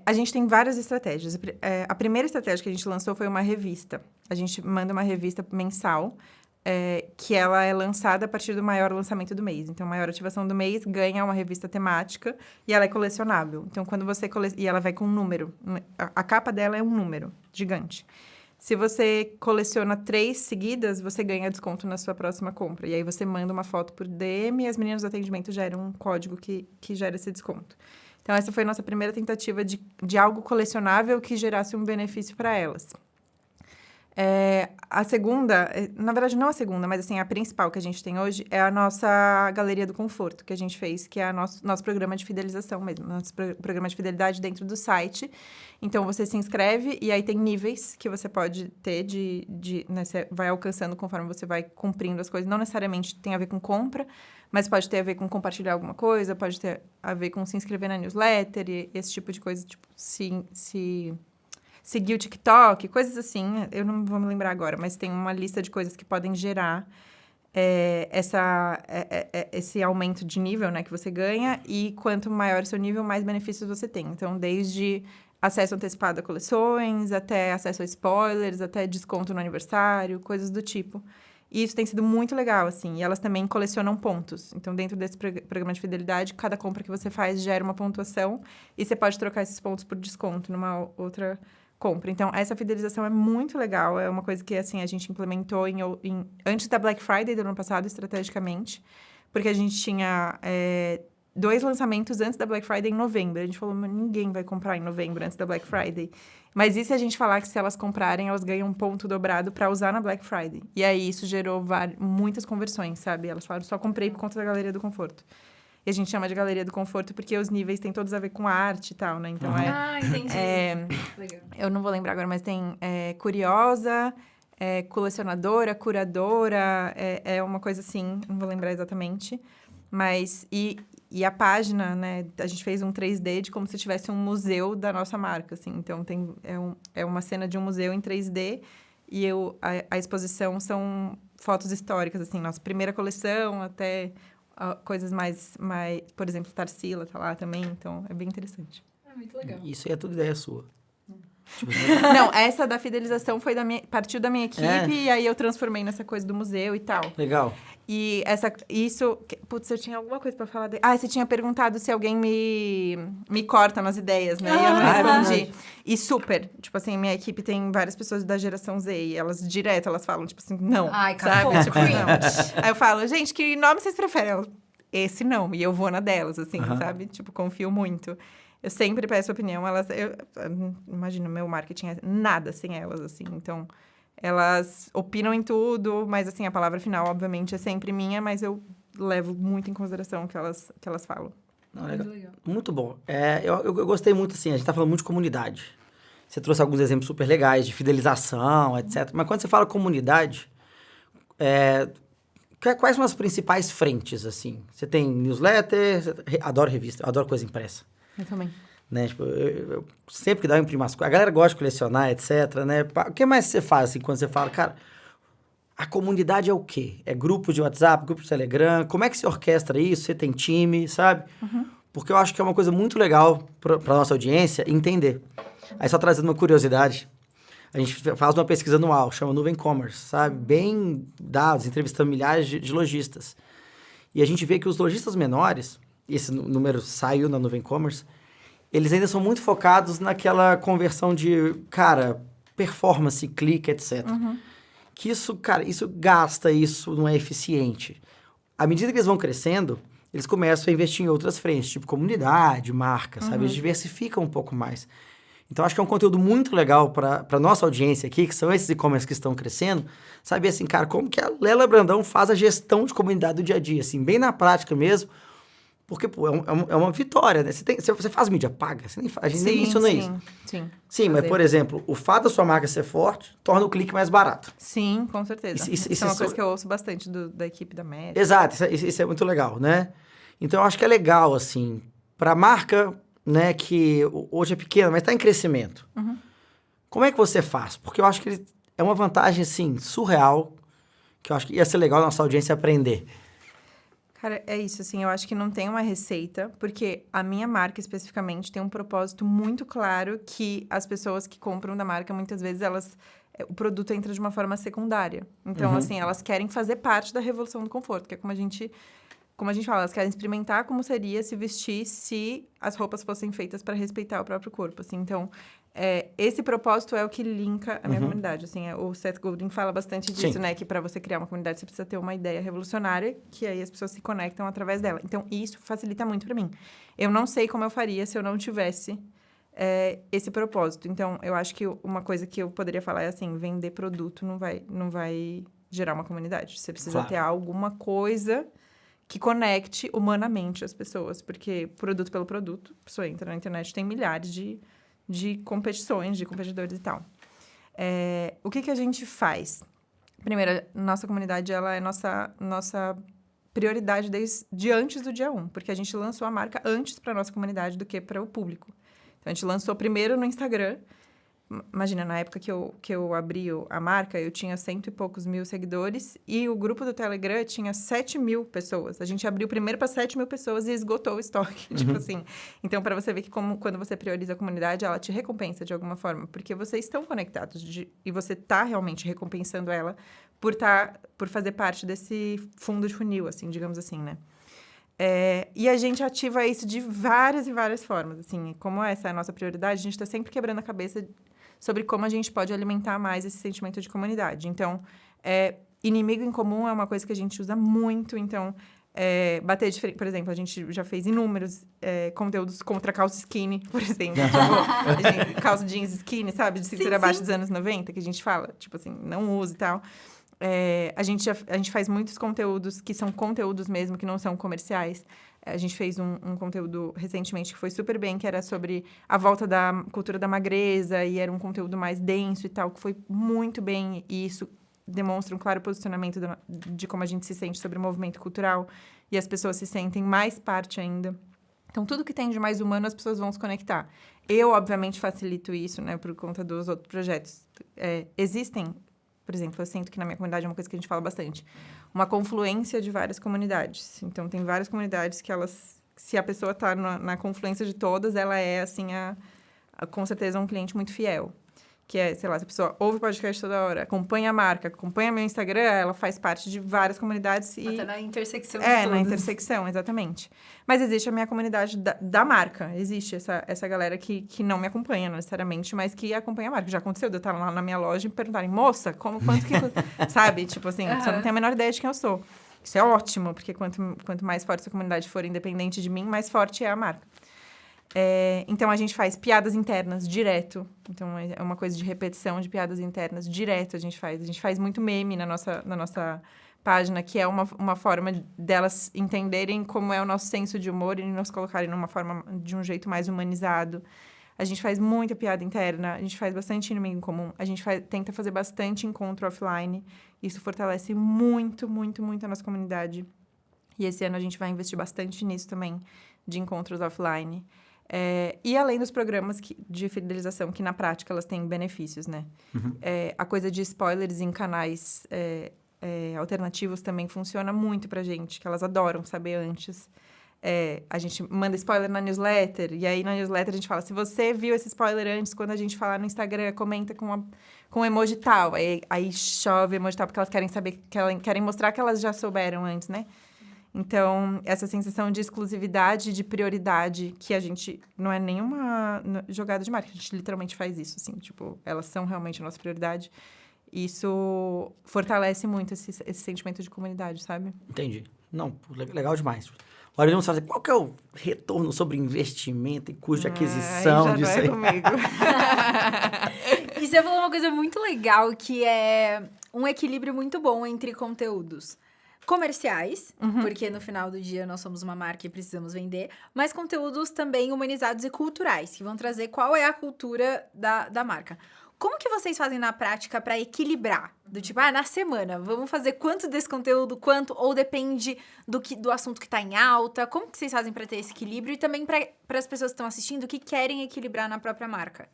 A gente tem várias estratégias. A primeira estratégia que a gente lançou foi uma revista. A gente manda uma revista mensal, que ela é lançada a partir do maior lançamento do mês. Então, a maior ativação do mês ganha uma revista temática e ela é colecionável. Então, quando você e ela vai com um número. A capa dela é um número gigante. Se você coleciona 3 seguidas, você ganha desconto na sua próxima compra. E aí, você manda uma foto por DM e as meninas do atendimento geram um código que gera esse desconto. Então, essa foi a nossa primeira tentativa de algo colecionável que gerasse um benefício para elas. A segunda, na verdade, não a segunda, mas assim, a principal que a gente tem hoje é a nossa Galeria do Conforto, que a gente fez, que é nosso programa de fidelização mesmo, nosso programa de fidelidade dentro do site. Então, você se inscreve e aí tem níveis que você pode ter né, você vai alcançando conforme você vai cumprindo as coisas. Não necessariamente tem a ver com compra, mas pode ter a ver com compartilhar alguma coisa, pode ter a ver com se inscrever na newsletter e esse tipo de coisa, tipo, seguir o TikTok, coisas assim. Eu não vou me lembrar agora, mas tem uma lista de coisas que podem gerar esse aumento de nível, né, que você ganha. E quanto maior o seu nível, mais benefícios você tem. Então, desde acesso antecipado a coleções, até acesso a spoilers, até desconto no aniversário, coisas do tipo. E isso tem sido muito legal, assim. E elas também colecionam pontos. Então, dentro desse programa de fidelidade, cada compra que você faz gera uma pontuação. E você pode trocar esses pontos por desconto numa outra compra. Então, essa fidelização é muito legal. É uma coisa que, assim, a gente implementou antes da Black Friday do ano passado, estrategicamente. Porque a gente tinha 2 lançamentos antes da Black Friday em novembro. A gente falou, ninguém vai comprar em novembro antes da Black Friday. Mas e se a gente falar que se elas comprarem, elas ganham um ponto dobrado para usar na Black Friday? E aí, isso gerou muitas conversões, sabe? Elas falaram, só comprei por conta da Galeria do Conforto. E a gente chama de Galeria do Conforto porque os níveis têm todos a ver com a arte e tal, né? Então,
entendi. Legal.
Eu não vou lembrar agora, mas tem curiosa, colecionadora, curadora, é uma coisa assim, não vou lembrar exatamente. Mas, e a página, né, a gente fez um 3D de como se tivesse um museu da nossa marca, assim. Então, é uma cena de um museu em 3D e a exposição são fotos históricas, assim, nossa primeira coleção até coisas mais, por exemplo, Tarsila tá lá também, então é bem interessante.
Muito legal.
Isso aí é tudo ideia sua.
Não, essa da fidelização partiu da minha equipe e aí eu transformei nessa coisa do museu e tal.
Legal.
E putz, eu tinha alguma coisa pra falar. Você tinha perguntado se alguém me corta nas ideias, né? E eu não respondi. E super, tipo assim, minha equipe tem várias pessoas da geração Z e elas direto, elas falam, tipo assim, não.
Ai,
sabe?
cara,
Tipo, não. Aí eu falo, gente, que nome vocês preferem? esse não. E eu vou na delas, assim, sabe? Tipo, confio muito. Eu sempre peço opinião. Imagina, meu marketing é nada sem elas, assim. Então, elas opinam em tudo, mas, assim, a palavra final, obviamente, é sempre minha, mas eu levo muito em consideração o que elas falam.
Não, legal. Muito bom. Eu gostei muito, assim, a gente tá falando muito de comunidade. Você trouxe alguns exemplos super legais de fidelização, etc. Mas quando você fala comunidade, quais são as principais frentes, assim? Você tem newsletter, adoro revista, adoro coisa impressa.
Eu também.
Né? Tipo, eu sempre que dá, eu imprimo as coisas. A galera gosta de colecionar, etc, né? O que mais você faz, assim, quando você fala, cara, a comunidade é o quê? É grupo de WhatsApp, grupo de Telegram? Como é que você orquestra isso? Você tem time, sabe? Porque eu acho que é uma coisa muito legal pra nossa audiência entender. Aí só trazendo uma curiosidade, a gente faz uma pesquisa anual, chama Nuvem Commerce, sabe? Bem dados, entrevistando milhares de lojistas. E a gente vê que os lojistas menores, esse número saiu na Nuvem Commerce, eles ainda são muito focados naquela conversão de, cara, performance, clique, etc. Que isso, cara, isso gasta, isso não é eficiente. À medida que eles vão crescendo, eles começam a investir em outras frentes, tipo comunidade, marca, sabe? Eles diversificam um pouco mais. Então, acho que é um conteúdo muito legal para nossa audiência aqui, que são esses e-commerce que estão crescendo, saber assim, cara, como que a Lela Brandão faz a gestão de comunidade do dia a dia, assim, bem na prática mesmo, porque, pô, é uma vitória, né? Você faz mídia paga, a gente nem menciona isso. Sim, mas, por exemplo, o fato da sua marca ser forte torna o clique mais barato.
Sim, com certeza. Isso é uma coisa que eu ouço bastante da equipe da Meta.
Exato, isso é muito legal, né? Então, eu acho que é legal, assim, para marca, né, que hoje é pequena, mas está em crescimento. Como é que você faz? Porque eu acho que é uma vantagem, assim, surreal, que eu acho que ia ser legal a nossa audiência aprender.
Cara, é isso, assim, eu acho que não tem uma receita, porque a minha marca, especificamente, tem um propósito muito claro que as pessoas que compram da marca, muitas vezes, o produto entra de uma forma secundária. Então, assim, elas querem fazer parte da revolução do conforto, que é como a gente fala, elas querem experimentar como seria se vestir se as roupas fossem feitas para respeitar o próprio corpo, assim. Então, esse propósito é o que linka a minha comunidade, assim. O Seth Godin fala bastante disso, né? Que para você criar uma comunidade, você precisa ter uma ideia revolucionária, que aí as pessoas se conectam através dela. Então, isso facilita muito para mim. Eu não sei como eu faria se eu não tivesse esse propósito. Então, eu acho que uma coisa que eu poderia falar é assim, vender produto não vai gerar uma comunidade. Você precisa ter alguma coisa que conecte humanamente as pessoas, porque produto pelo produto, a pessoa entra na internet, tem milhares de competições, de competidores e tal. O que a gente faz? Primeiro, nossa comunidade, ela é nossa prioridade desde antes do dia 1, porque a gente lançou a marca antes para nossa comunidade do que para o público. Então, a gente lançou primeiro no Instagram. Imagina, na época que eu abri a marca, eu tinha 100 e poucos mil seguidores e o grupo do Telegram tinha 7 mil pessoas. A gente abriu primeiro para 7 mil pessoas e esgotou o estoque, tipo assim. Então, para você ver que quando você prioriza a comunidade, ela te recompensa de alguma forma, porque vocês estão conectados e você está realmente recompensando ela por fazer parte desse fundo de funil, assim, digamos assim, né? E a gente ativa isso de várias e várias formas, assim. Como essa é a nossa prioridade, a gente está sempre quebrando a cabeça sobre como a gente pode alimentar mais esse sentimento de comunidade. Então, inimigo em comum é uma coisa que a gente usa muito. Então, bater de frente... Por exemplo, a gente já fez inúmeros conteúdos contra calça skinny, por exemplo. Tipo, calça jeans skinny, sabe? De cintura abaixo dos anos 90, que a gente fala. Tipo assim, não use e tal. A gente faz muitos conteúdos que são conteúdos mesmo, que não são comerciais. A gente fez um conteúdo recentemente que foi super bem, que era sobre a volta da cultura da magreza, e era um conteúdo mais denso e tal, que foi muito bem, e isso demonstra um claro posicionamento de como a gente se sente sobre o movimento cultural, e as pessoas se sentem mais parte ainda. Então, tudo que tem de mais humano, as pessoas vão se conectar. Eu, obviamente, facilito isso, né, por conta dos outros projetos. Existem... Por exemplo, eu sinto que na minha comunidade é uma coisa que a gente fala bastante. Uma confluência de várias comunidades. Então, tem várias comunidades que se a pessoa está na confluência de todas, ela é, assim, com certeza, um cliente muito fiel. Que é, sei lá, se a pessoa ouve o podcast toda hora, acompanha a marca, acompanha meu Instagram, ela faz parte de várias comunidades.
Até na intersecção de todas.
Na intersecção, exatamente. Mas existe a minha comunidade da marca. Existe essa galera que não me acompanha necessariamente, mas que acompanha a marca. Já aconteceu de eu estar lá na minha loja e me perguntarem, moça, quanto que... Sabe? Tipo assim, você não tem a menor ideia de quem eu sou. Isso é ótimo, porque quanto mais forte essa comunidade for independente de mim, mais forte é a marca. Então, a gente faz piadas internas direto. Então, é uma coisa de repetição de piadas internas direto a gente faz. A gente faz muito meme na nossa página, que é uma forma delas entenderem como é o nosso senso de humor e nos colocarem de um jeito mais humanizado. A gente faz muita piada interna, a gente faz bastante inimigo em comum, a gente tenta fazer bastante encontro offline. Isso fortalece muito, muito, muito a nossa comunidade. E esse ano a gente vai investir bastante nisso também, de encontros offline. E além dos programas de fidelização, que na prática elas têm benefícios, né?
Uhum.
A coisa de spoilers em canais alternativos também funciona muito pra gente, que elas adoram saber antes. A gente manda spoiler na newsletter, e aí na newsletter a gente fala, se você viu esse spoiler antes, quando a gente falar no Instagram, comenta com emoji tal. Aí chove emoji tal, porque elas querem saber, querem mostrar que elas já souberam antes, né? Então, essa sensação de exclusividade, de prioridade, que a gente não é nenhuma jogada de marketing, a gente literalmente faz isso, assim, tipo, elas são realmente a nossa prioridade. Isso fortalece muito esse sentimento de comunidade, sabe?
Entendi. Não, legal demais. Agora, vamos fazer qual que é o retorno sobre investimento e custo de aquisição disso aí?
Não é comigo.
E você falou uma coisa muito legal, que é um equilíbrio muito bom entre conteúdos comerciais, porque no final do dia nós somos uma marca e precisamos vender, mas conteúdos também humanizados e culturais, que vão trazer qual é a cultura da marca. Como que vocês fazem na prática para equilibrar? Do tipo, na semana, vamos fazer quanto desse conteúdo, quanto, ou depende do assunto que está em alta? Como que vocês fazem para ter esse equilíbrio? E também para as pessoas que estão assistindo, que querem equilibrar na própria marca?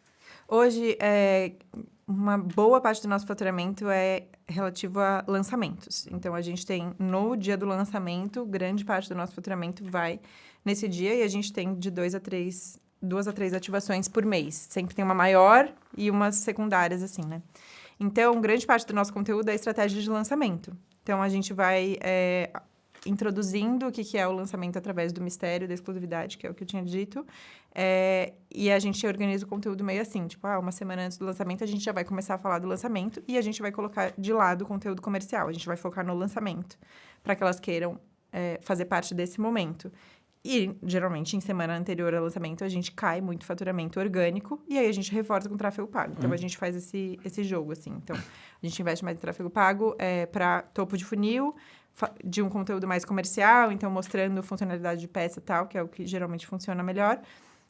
Hoje, uma boa parte do nosso faturamento é relativo a lançamentos. Então, a gente tem, no dia do lançamento, grande parte do nosso faturamento vai nesse dia, e a gente tem de 2 a 3 ativações por mês. Sempre tem uma maior e umas secundárias, assim, né? Então, grande parte do nosso conteúdo é estratégia de lançamento. Então, a gente vai introduzindo o que é o lançamento através do mistério, da exclusividade, que é o que eu tinha dito. E a gente organiza o conteúdo meio assim, tipo, uma semana antes do lançamento, a gente já vai começar a falar do lançamento e a gente vai colocar de lado o conteúdo comercial. A gente vai focar no lançamento, para que elas queiram fazer parte desse momento. E, geralmente, em semana anterior ao lançamento, a gente cai muito faturamento orgânico e aí a gente reforça com tráfego pago. Então, a gente faz esse jogo, assim. Então, a gente investe mais em tráfego pago para topo de funil, de um conteúdo mais comercial, então mostrando funcionalidade de peça e tal, que é o que geralmente funciona melhor.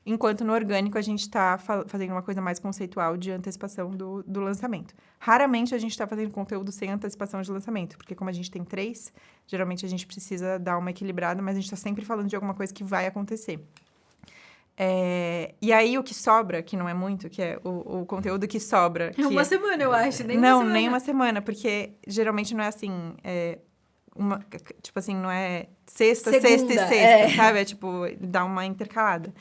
Enquanto no orgânico a gente está fazendo uma coisa mais conceitual de antecipação do lançamento. Raramente a gente está fazendo conteúdo sem antecipação de lançamento, porque como a gente tem 3, geralmente a gente precisa dar uma equilibrada, mas a gente está sempre falando de alguma coisa que vai acontecer. E aí o que sobra, que não é muito, que é o conteúdo que sobra...
Uma semana, eu acho,
nem uma semana, porque geralmente não é assim... tipo assim, não é sexta e sexta, sabe? É tipo, dá uma intercalada.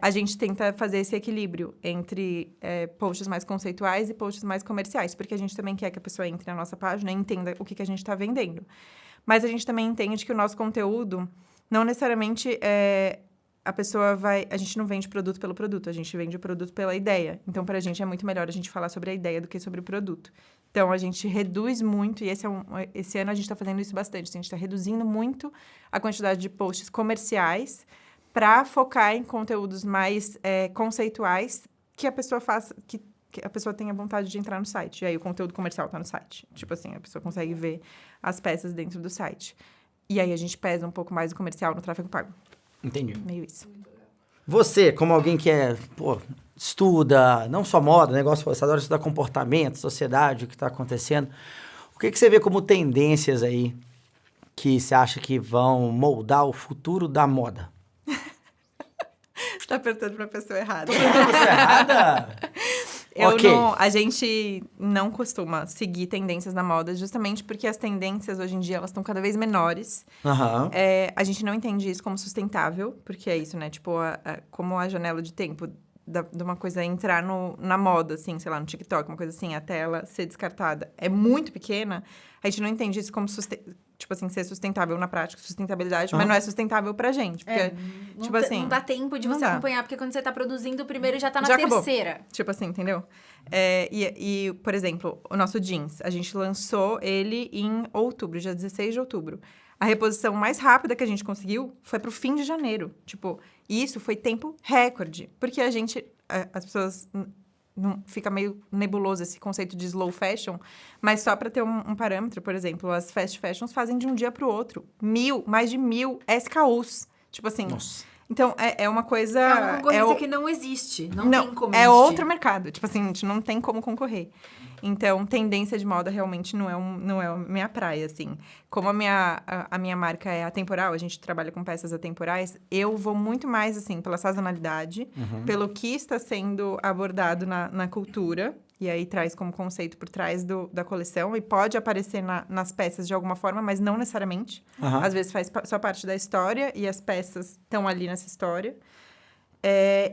A gente tenta fazer esse equilíbrio entre posts mais conceituais e posts mais comerciais, porque a gente também quer que a pessoa entre na nossa página e entenda o que a gente está vendendo. Mas a gente também entende que o nosso conteúdo, não necessariamente a gente não vende produto pelo produto, a gente vende o produto pela ideia. Então, para a gente é muito melhor a gente falar sobre a ideia do que sobre o produto. Então, a gente reduz muito, e esse ano a gente está fazendo isso bastante, a gente está reduzindo muito a quantidade de posts comerciais para focar em conteúdos mais conceituais que a pessoa faça, que a pessoa tenha vontade de entrar no site. E aí, o conteúdo comercial está no site. Tipo assim, a pessoa consegue ver as peças dentro do site. E aí, a gente pesa um pouco mais o comercial no tráfego pago.
Entendi.
Meio isso.
Você, como alguém que estuda, não só moda, negócio, você adora estudar comportamento, sociedade, o que está acontecendo, o que você vê como tendências aí que você acha que vão moldar o futuro da moda?
Você tá perguntando pra pessoa errada.
Tô perguntando pra pessoa errada?
A gente não costuma seguir tendências na moda, justamente porque as tendências, hoje em dia, elas estão cada vez menores.
Uhum.
A gente não entende isso como sustentável, porque é isso, né? Tipo, como a janela de tempo de uma coisa entrar na moda, assim, sei lá, no TikTok, uma coisa assim, até ela ser descartada, é muito pequena, a gente não entende isso como tipo assim, ser sustentável na prática, sustentabilidade, mas não é sustentável pra gente. Porque, tipo assim...
Não dá tempo de você acompanhar, porque quando você tá produzindo, o primeiro já tá na
já
terceira.
Acabou. Tipo assim, entendeu? E, por exemplo, o nosso jeans, a gente lançou ele em outubro, dia 16 de outubro. A reposição mais rápida que a gente conseguiu foi pro fim de janeiro. Tipo, isso foi tempo recorde. Porque as pessoas... Não, fica meio nebuloso esse conceito de slow fashion, mas só para ter um parâmetro, por exemplo, as fast fashions fazem de um dia para o outro. Mais de 1.000 SKUs. Tipo assim...
Nossa.
Então, é uma coisa...
É uma concorrência que não existe. Não tem como
É
existir.
outro mercado. Tipo assim, a gente não tem como concorrer. Então, tendência de moda realmente não é a minha praia, assim. Como a minha marca é atemporal, a gente trabalha com peças atemporais, eu vou muito mais, assim, pela sazonalidade, pelo que está sendo abordado na cultura, e aí traz como conceito por trás da coleção, e pode aparecer nas peças de alguma forma, mas não necessariamente. Às vezes faz só parte da história, e as peças estão ali nessa história.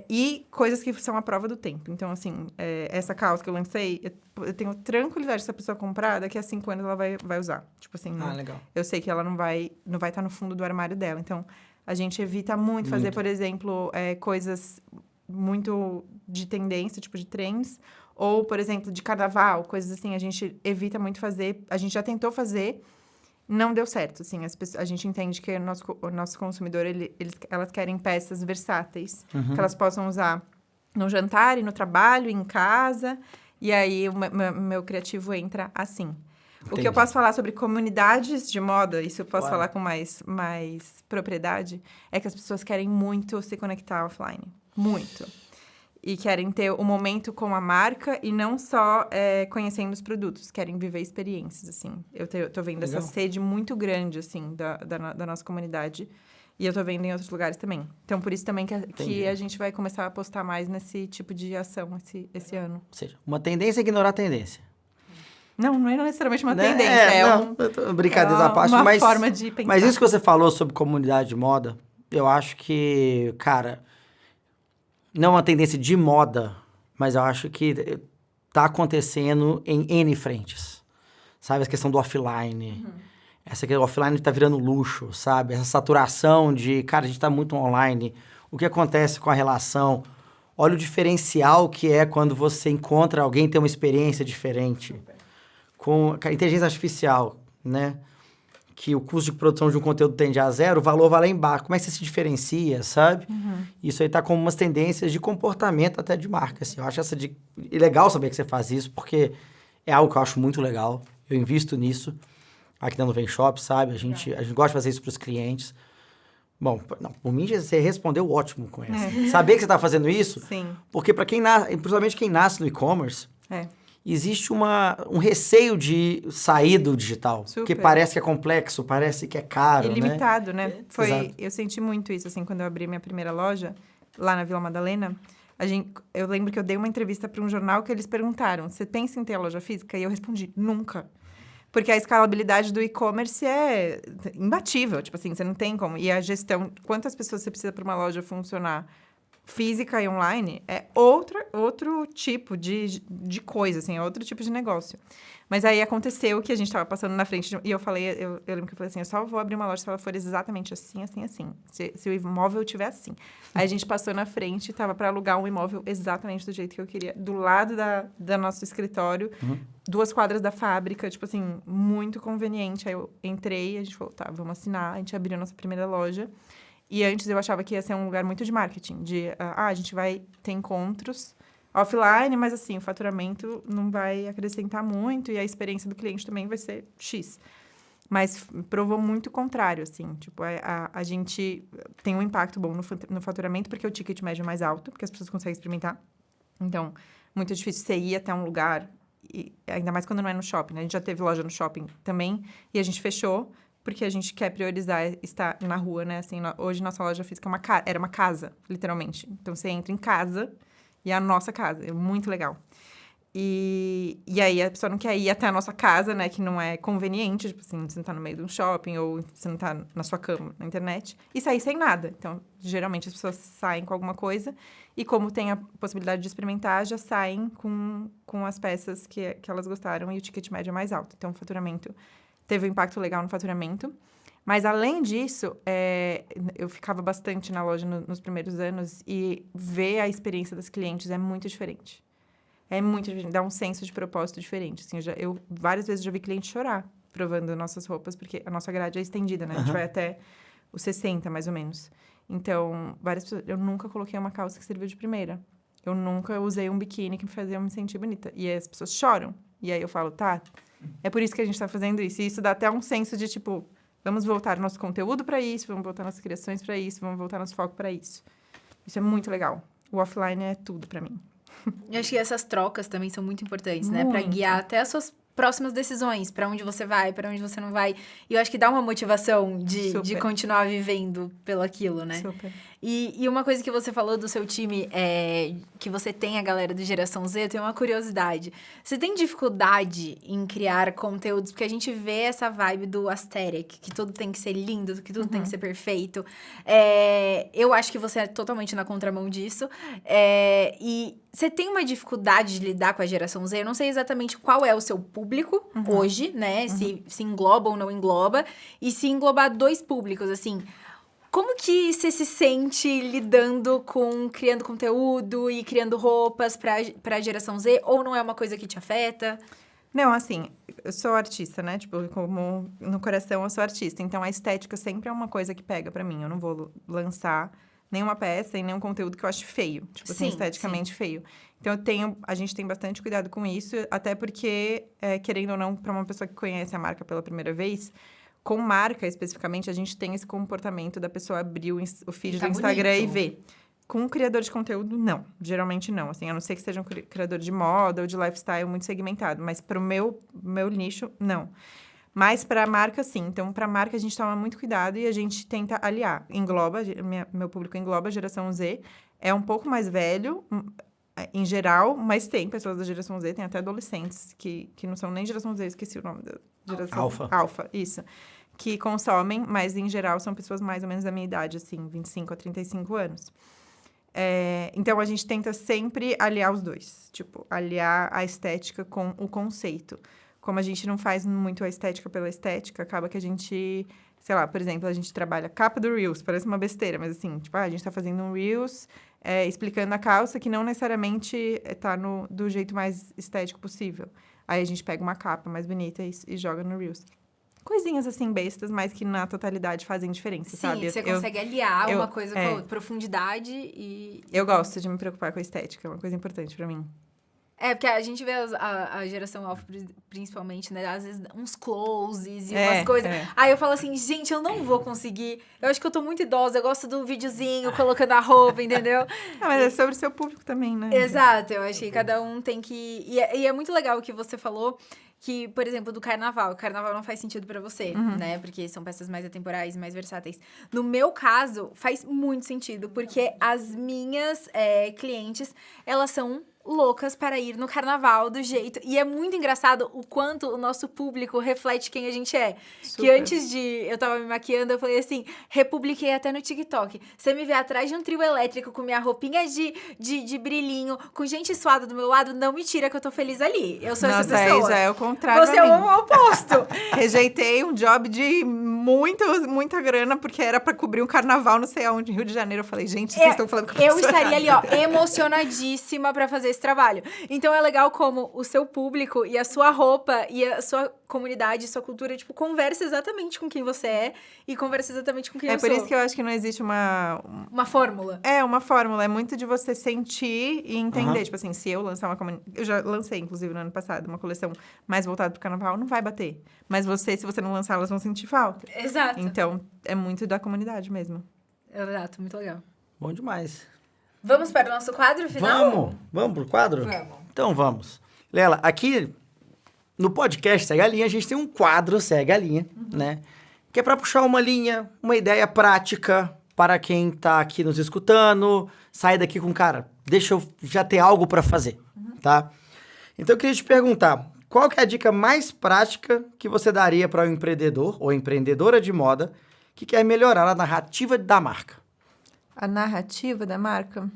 E coisas que são a prova do tempo. Então, assim, essa calça que eu lancei, eu tenho tranquilidade se a pessoa comprar, daqui a 5 anos ela vai usar. Tipo assim,
legal. Eu
sei que ela não vai estar no fundo do armário dela. Então, a gente evita muito fazer, por exemplo, coisas muito de tendência, tipo de trends. Ou, por exemplo, de carnaval, coisas assim, a gente evita muito fazer. A gente já tentou fazer, não deu certo, assim. A gente entende que o nosso consumidor, elas querem peças versáteis, que elas possam usar no jantar e no trabalho, em casa. E aí, o meu criativo entra assim. Entendi. O que eu posso falar sobre comunidades de moda, isso eu posso falar com mais propriedade, é que as pessoas querem muito se conectar offline. Muito. E querem ter o momento com a marca e não só conhecendo os produtos. Querem viver experiências, assim. Eu tô vendo essa sede muito grande, assim, da nossa comunidade. E eu tô vendo em outros lugares também. Então, por isso também que a gente vai começar a apostar mais nesse tipo de ação esse ano.
Ou seja, uma tendência é ignorar a tendência.
Não é necessariamente uma tendência.
Brincadeira à parte.
Uma forma de pensar.
Mas isso que você falou sobre comunidade de moda, eu acho que, cara... Não é uma tendência de moda, mas eu acho que tá acontecendo em N frentes. Sabe? A questão do offline. Essa que o offline tá virando luxo, sabe? Essa saturação de, cara, a gente tá muito online. O que acontece com a relação? Olha o diferencial que é quando você encontra alguém que tem uma experiência diferente. Com a inteligência artificial, né? Que o custo de produção de um conteúdo tende a zero, o valor vai lá embaixo. Como é que você se diferencia, sabe? Isso aí tá como umas tendências de comportamento até de marca, assim. Eu acho é legal saber que você faz isso, porque é algo que eu acho muito legal. Eu invisto nisso aqui na Nuvem Shop, sabe? A gente gosta de fazer isso para os clientes. Bom, não, por mim você respondeu ótimo com essa. Saber que você tá fazendo isso,
sim.
Porque para principalmente quem nasce no e-commerce... Existe um receio de sair do digital.
Super.
Porque parece que é complexo, parece que é caro,
ilimitado, né?
Exato.
Eu senti muito isso, assim, quando eu abri minha primeira loja, lá na Vila Madalena. Eu lembro que eu dei uma entrevista para um jornal que eles perguntaram, você pensa em ter a loja física? E eu respondi, nunca. Porque a escalabilidade do e-commerce é imbatível. Tipo assim, você não tem como. E a gestão, quantas pessoas você precisa para uma loja funcionar física e online é outro tipo de coisa, assim, é outro tipo de negócio. Mas aí aconteceu que a gente estava passando na frente e eu lembro que eu falei assim, eu só vou abrir uma loja se ela for exatamente assim, assim, assim. Se o imóvel tiver assim. Aí a gente passou na frente e estava para alugar um imóvel exatamente do jeito que eu queria, do lado da nosso escritório, 2 quadras da fábrica, tipo assim, muito conveniente. Aí eu entrei, a gente falou, tá, vamos assinar, a gente abriu a nossa primeira loja. E antes eu achava que ia ser um lugar muito de marketing, a gente vai ter encontros offline, mas assim, o faturamento não vai acrescentar muito e a experiência do cliente também vai ser X. Mas provou muito o contrário, assim, tipo, a gente tem um impacto bom no faturamento porque o ticket médio é mais alto, porque as pessoas conseguem experimentar. Então, muito difícil você ir até um lugar, e ainda mais quando não é no shopping, né? A gente já teve loja no shopping também e a gente fechou, porque a gente quer priorizar estar na rua, né? Assim, hoje nossa loja física era uma casa, literalmente. Então, você entra em casa e é a nossa casa. É muito legal. E aí a pessoa não quer ir até a nossa casa, né? Que não é conveniente, tipo assim, você não tá no meio de um shopping ou você não tá na sua cama, na internet. E sair sem nada. Então, geralmente as pessoas saem com alguma coisa. E como tem a possibilidade de experimentar, já saem com as peças que elas gostaram e o ticket médio é mais alto. Então, o faturamento teve um impacto legal no faturamento. Mas, além disso, eu ficava bastante na loja nos primeiros anos e ver a experiência das clientes é muito diferente. É muito diferente, dá um senso de propósito diferente. Assim, eu várias vezes já vi cliente chorar provando nossas roupas, porque a nossa grade é estendida, né? A gente vai até os 60, mais ou menos. Então, várias pessoas... Eu nunca coloquei uma calça que serviu de primeira. Eu nunca usei um biquíni que me fazia me sentir bonita. E aí as pessoas choram. E aí eu falo, tá, é por isso que a gente tá fazendo isso. E isso dá até um senso de, tipo, vamos voltar nosso conteúdo para isso, vamos voltar nossas criações para isso, vamos voltar nosso foco para isso. Isso é muito legal. O offline é tudo para mim.
Eu acho que essas trocas também são muito importantes, né? Pra guiar até as suas próximas decisões, pra onde você vai, pra onde você não vai. E eu acho que dá uma motivação de continuar vivendo pelo aquilo, né?
Super.
E uma coisa que você falou do seu time, que você tem a galera do Geração Z, eu tenho uma curiosidade. Você tem dificuldade em criar conteúdos? Porque a gente vê essa vibe do aesthetic, que tudo tem que ser lindo, que tudo tem que ser perfeito. Eu acho que você é totalmente na contramão disso. E você tem uma dificuldade de lidar com a Geração Z? Eu não sei exatamente qual é o seu público hoje, né? Se engloba ou não engloba. E se englobar dois públicos, assim... Como que você se sente lidando com criando conteúdo e criando roupas pra Geração Z? Ou não é uma coisa que te afeta?
Não, assim, eu sou artista, né? Tipo, como no coração eu sou artista. Então, a estética sempre é uma coisa que pega pra mim. Eu não vou lançar nenhuma peça e nenhum conteúdo que eu ache feio. Tipo assim, esteticamente feio. Então, a gente tem bastante cuidado com isso. Até porque, querendo ou não, pra uma pessoa que conhece a marca pela primeira vez... Com marca, especificamente, a gente tem esse comportamento da pessoa abrir o feed do Instagram e ver. Com um criador de conteúdo, não. Geralmente não. Assim, a não ser que seja um criador de moda ou de lifestyle muito segmentado. Mas para o meu nicho, não. Mas para a marca, sim. Então, para a marca, a gente toma muito cuidado e a gente tenta aliar. Engloba, meu público engloba a Geração Z. É um pouco mais velho, em geral, mas tem pessoas da Geração Z, tem até adolescentes que não são nem Geração Z, esqueci o nome da geração. Alfa, isso. Que consomem, mas em geral são pessoas mais ou menos da minha idade, assim, 25 a 35 anos. Então, a gente tenta sempre aliar os dois. Tipo, aliar a estética com o conceito. Como a gente não faz muito a estética pela estética, acaba que a gente... Sei lá, por exemplo, a gente trabalha capa do Reels, parece uma besteira, mas assim, tipo, a gente tá fazendo um Reels explicando a calça que não necessariamente tá do jeito mais estético possível. Aí a gente pega uma capa mais bonita e joga no Reels. Coisinhas assim, bestas, mas que na totalidade fazem diferença, sabe?
Sim, você consegue aliar uma coisa com a outra, profundidade e...
Eu gosto de me preocupar com a estética, é uma coisa importante pra mim.
Porque a gente vê a geração alfa, principalmente, né? Às vezes, uns closes e umas coisas. Aí eu falo assim, gente, eu não vou conseguir. Eu acho que eu tô muito idosa, eu gosto do videozinho, colocando a roupa, entendeu?
Mas é sobre o seu público também, né?
Exato, eu acho que cada um tem que... E é muito legal o que você falou, que, por exemplo, do carnaval. O carnaval não faz sentido pra você, né? Porque são peças mais atemporais, mais versáteis. No meu caso, faz muito sentido, porque as minhas clientes, elas são... loucas para ir no carnaval do jeito... E é muito engraçado o quanto o nosso público reflete quem a gente é. Super. Que antes de... Eu tava me maquiando, eu falei assim... Republiquei até no TikTok. Você me vê atrás de um trio elétrico com minha roupinha de brilhinho, com gente suada do meu lado, não me tira que eu tô feliz ali. Eu sou essa pessoa.
Já é o contrário.
Você é o oposto.
Rejeitei um job de muita grana, porque era pra cobrir um carnaval, não sei aonde, em Rio de Janeiro. Eu falei, gente, vocês estão falando que
eu estaria ali, ó, emocionadíssima pra fazer esse trabalho. Então, é legal como o seu público e a sua roupa e a sua comunidade, sua cultura, tipo, conversa exatamente com quem você é e conversa exatamente com quem eu sou.
É por isso que eu acho que não existe uma
fórmula.
Uma fórmula. É muito de você sentir e entender. Tipo assim, se eu lançar uma comunidade... Eu já lancei, inclusive, no ano passado, uma coleção mais voltada pro carnaval, não vai bater. Mas se você não lançar, elas vão sentir falta.
Exato.
Então, é muito da comunidade mesmo.
Exato, muito legal.
Bom demais.
Vamos para o nosso quadro final?
Vamos pro quadro?
Vamos.
Então vamos. Lela, aqui no podcast Segue a Linha, a gente tem um quadro Segue a Linha, né? Que é para puxar uma linha, uma ideia prática para quem tá aqui nos escutando, sair daqui com, cara, deixa eu já ter algo para fazer, tá? Então eu queria te perguntar, qual que é a dica mais prática que você daria para um empreendedor ou empreendedora de moda que quer melhorar a narrativa da marca?
A narrativa da marca?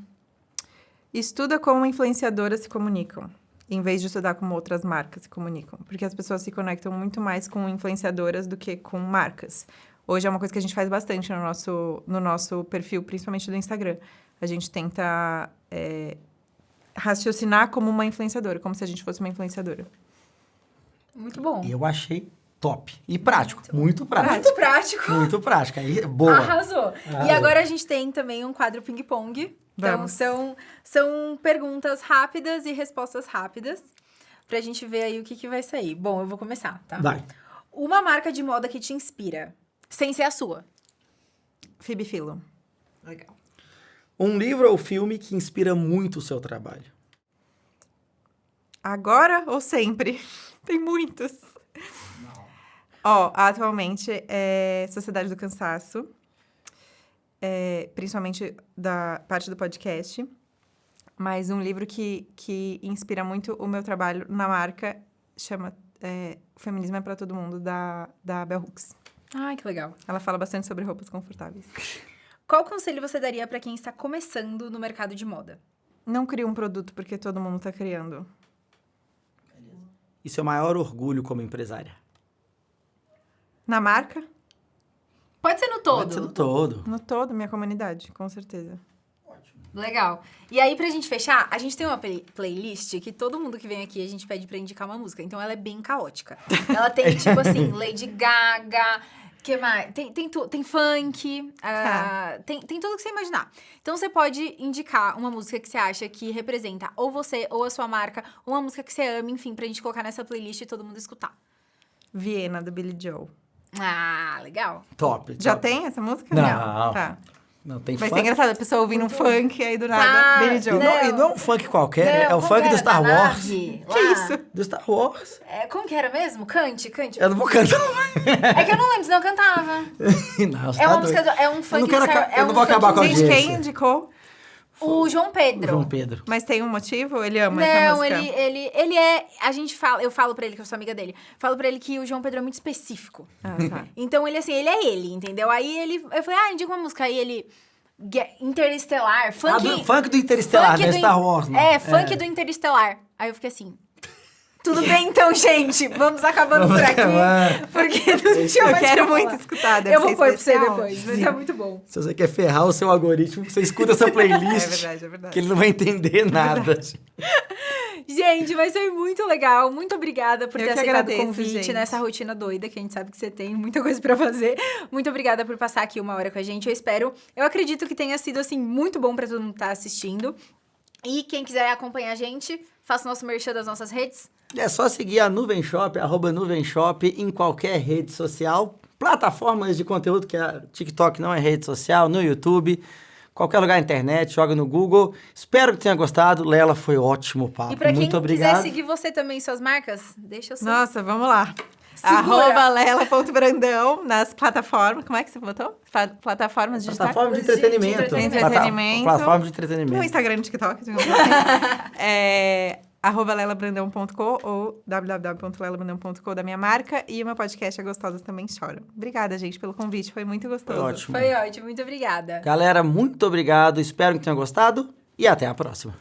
Estuda como influenciadoras se comunicam, em vez de estudar como outras marcas se comunicam. Porque as pessoas se conectam muito mais com influenciadoras do que com marcas. Hoje é uma coisa que a gente faz bastante no nosso perfil, principalmente do Instagram. A gente tenta raciocinar como uma influenciadora, como se a gente fosse uma influenciadora.
Muito bom.
E eu achei top. E prático, muito prático.
Muito prático.
Muito prático. Aí, boa.
Arrasou. E agora a gente tem também um quadro ping-pong. Então,
Vamos.
são perguntas rápidas e respostas rápidas. Pra gente ver aí o que vai sair. Bom, eu vou começar, tá?
Vai.
Uma marca de moda que te inspira, sem ser a sua.
Phoebe Philo.
Legal.
Um livro ou filme que inspira muito o seu trabalho?
Agora ou sempre? Tem muitos. Ó, atualmente é Sociedade do Cansaço. Principalmente da parte do podcast. Mas um livro que inspira muito o meu trabalho na marca chama O Feminismo é para Todo Mundo, da Bell Hooks.
Ai, que legal.
Ela fala bastante sobre roupas confortáveis.
Qual conselho você daria pra quem está começando no mercado de moda?
Não cria um produto porque todo mundo tá criando.
E seu maior orgulho como empresária?
Na marca,
Pode ser no todo.
Pode ser no todo.
no todo, minha comunidade, com certeza.
Legal. E aí, pra gente fechar, a gente tem uma playlist que todo mundo que vem aqui, a gente pede pra indicar uma música. Então, ela é bem caótica. Ela tem, tipo assim, Lady Gaga, que mais? Tem funk, tem tudo que você imaginar. Então, você pode indicar uma música que você acha que representa ou você ou a sua marca, uma música que você ama, enfim, pra gente colocar nessa playlist e todo mundo escutar.
Viena, do Billy Joel.
Ah, legal.
Top.
Já
top.
tem essa música?
Não.
Tá.
Não tem
Vai
funk.
ser engraçado, a pessoa ouvindo um funk e aí do nada,
Tá,
Billy
E
Joel.
não, e não é um funk qualquer, é o
como
funk
que
do
era?
Star
Da
Wars.
nave,
Que
lá.
isso?
Do Star Wars.
Como que era mesmo? Cante.
Eu não vou cantar.
É que eu não lembro, senão eu cantava.
Não, você
É
tá
uma música,
doido.
é um funk...
não quero
do Star-
eu
é
não
um
vou acabar com a
funkzinho-
Gente,
audiência.
quem indicou?
O João Pedro.
João Pedro.
Mas tem um motivo? Ele ama essa
Não,
música?
ele é... Eu falo pra ele, que eu sou amiga dele, falo pra ele que o João Pedro é muito específico.
Ah, tá.
Então, ele é ele, entendeu? Aí eu falei, indica uma música. Aí ele... Interestelar, funk...
Funk do Interestelar,
funk
não é
do
Star Wars, não.
Funk do Interestelar. Aí eu fiquei assim... Tudo bem, então, gente. Vamos acabando
Vamos
por aqui.
acabar.
Porque não tinha
Eu
mais
quero
o que
muito
falar.
escutar, deve
Eu vou
ser
pôr pra você
especial.
depois, mas é muito bom.
Se você quer ferrar o seu algoritmo, você escuta essa playlist.
É verdade, é verdade.
Que ele não vai entender nada.
Gente, mas foi muito legal. Muito obrigada por
Eu
ter
que
aceitado
agradeço,
o convite
gente.
nessa rotina doida, que a gente sabe que você tem muita coisa pra fazer. Muito obrigada por passar aqui 1 hora com a gente. Eu acredito que tenha sido, assim, muito bom pra todo mundo que tá assistindo. E quem quiser acompanhar a gente, faça o nosso merchan das nossas redes.
É só seguir a Nuvem Shop, @NuvemShop, em qualquer rede social. Plataformas de conteúdo, que a TikTok não é rede social, no YouTube, qualquer lugar na internet, joga no Google. Espero que tenha gostado. Lela, foi ótimo o papo.
E pra quem
Muito obrigado.
quiser seguir você também, suas marcas, deixa o seu...
Nossa, vamos lá.
Segura.
@lela.brandão nas plataformas. Como é que você botou? Plataformas digitais?
Plataforma de entretenimento.
Entretenimento.
Plataforma de
No
entretenimento.
Instagram e no TikTok. digamos assim. @lelabrandão.com ou www.lelabrandão.com da minha marca. E o meu podcast é Gostosas Também Choram. Obrigada, gente, pelo convite. Foi muito gostoso.
Foi ótimo.
Foi ótimo, muito obrigada.
Galera, muito obrigado. Espero que tenham gostado e até a próxima.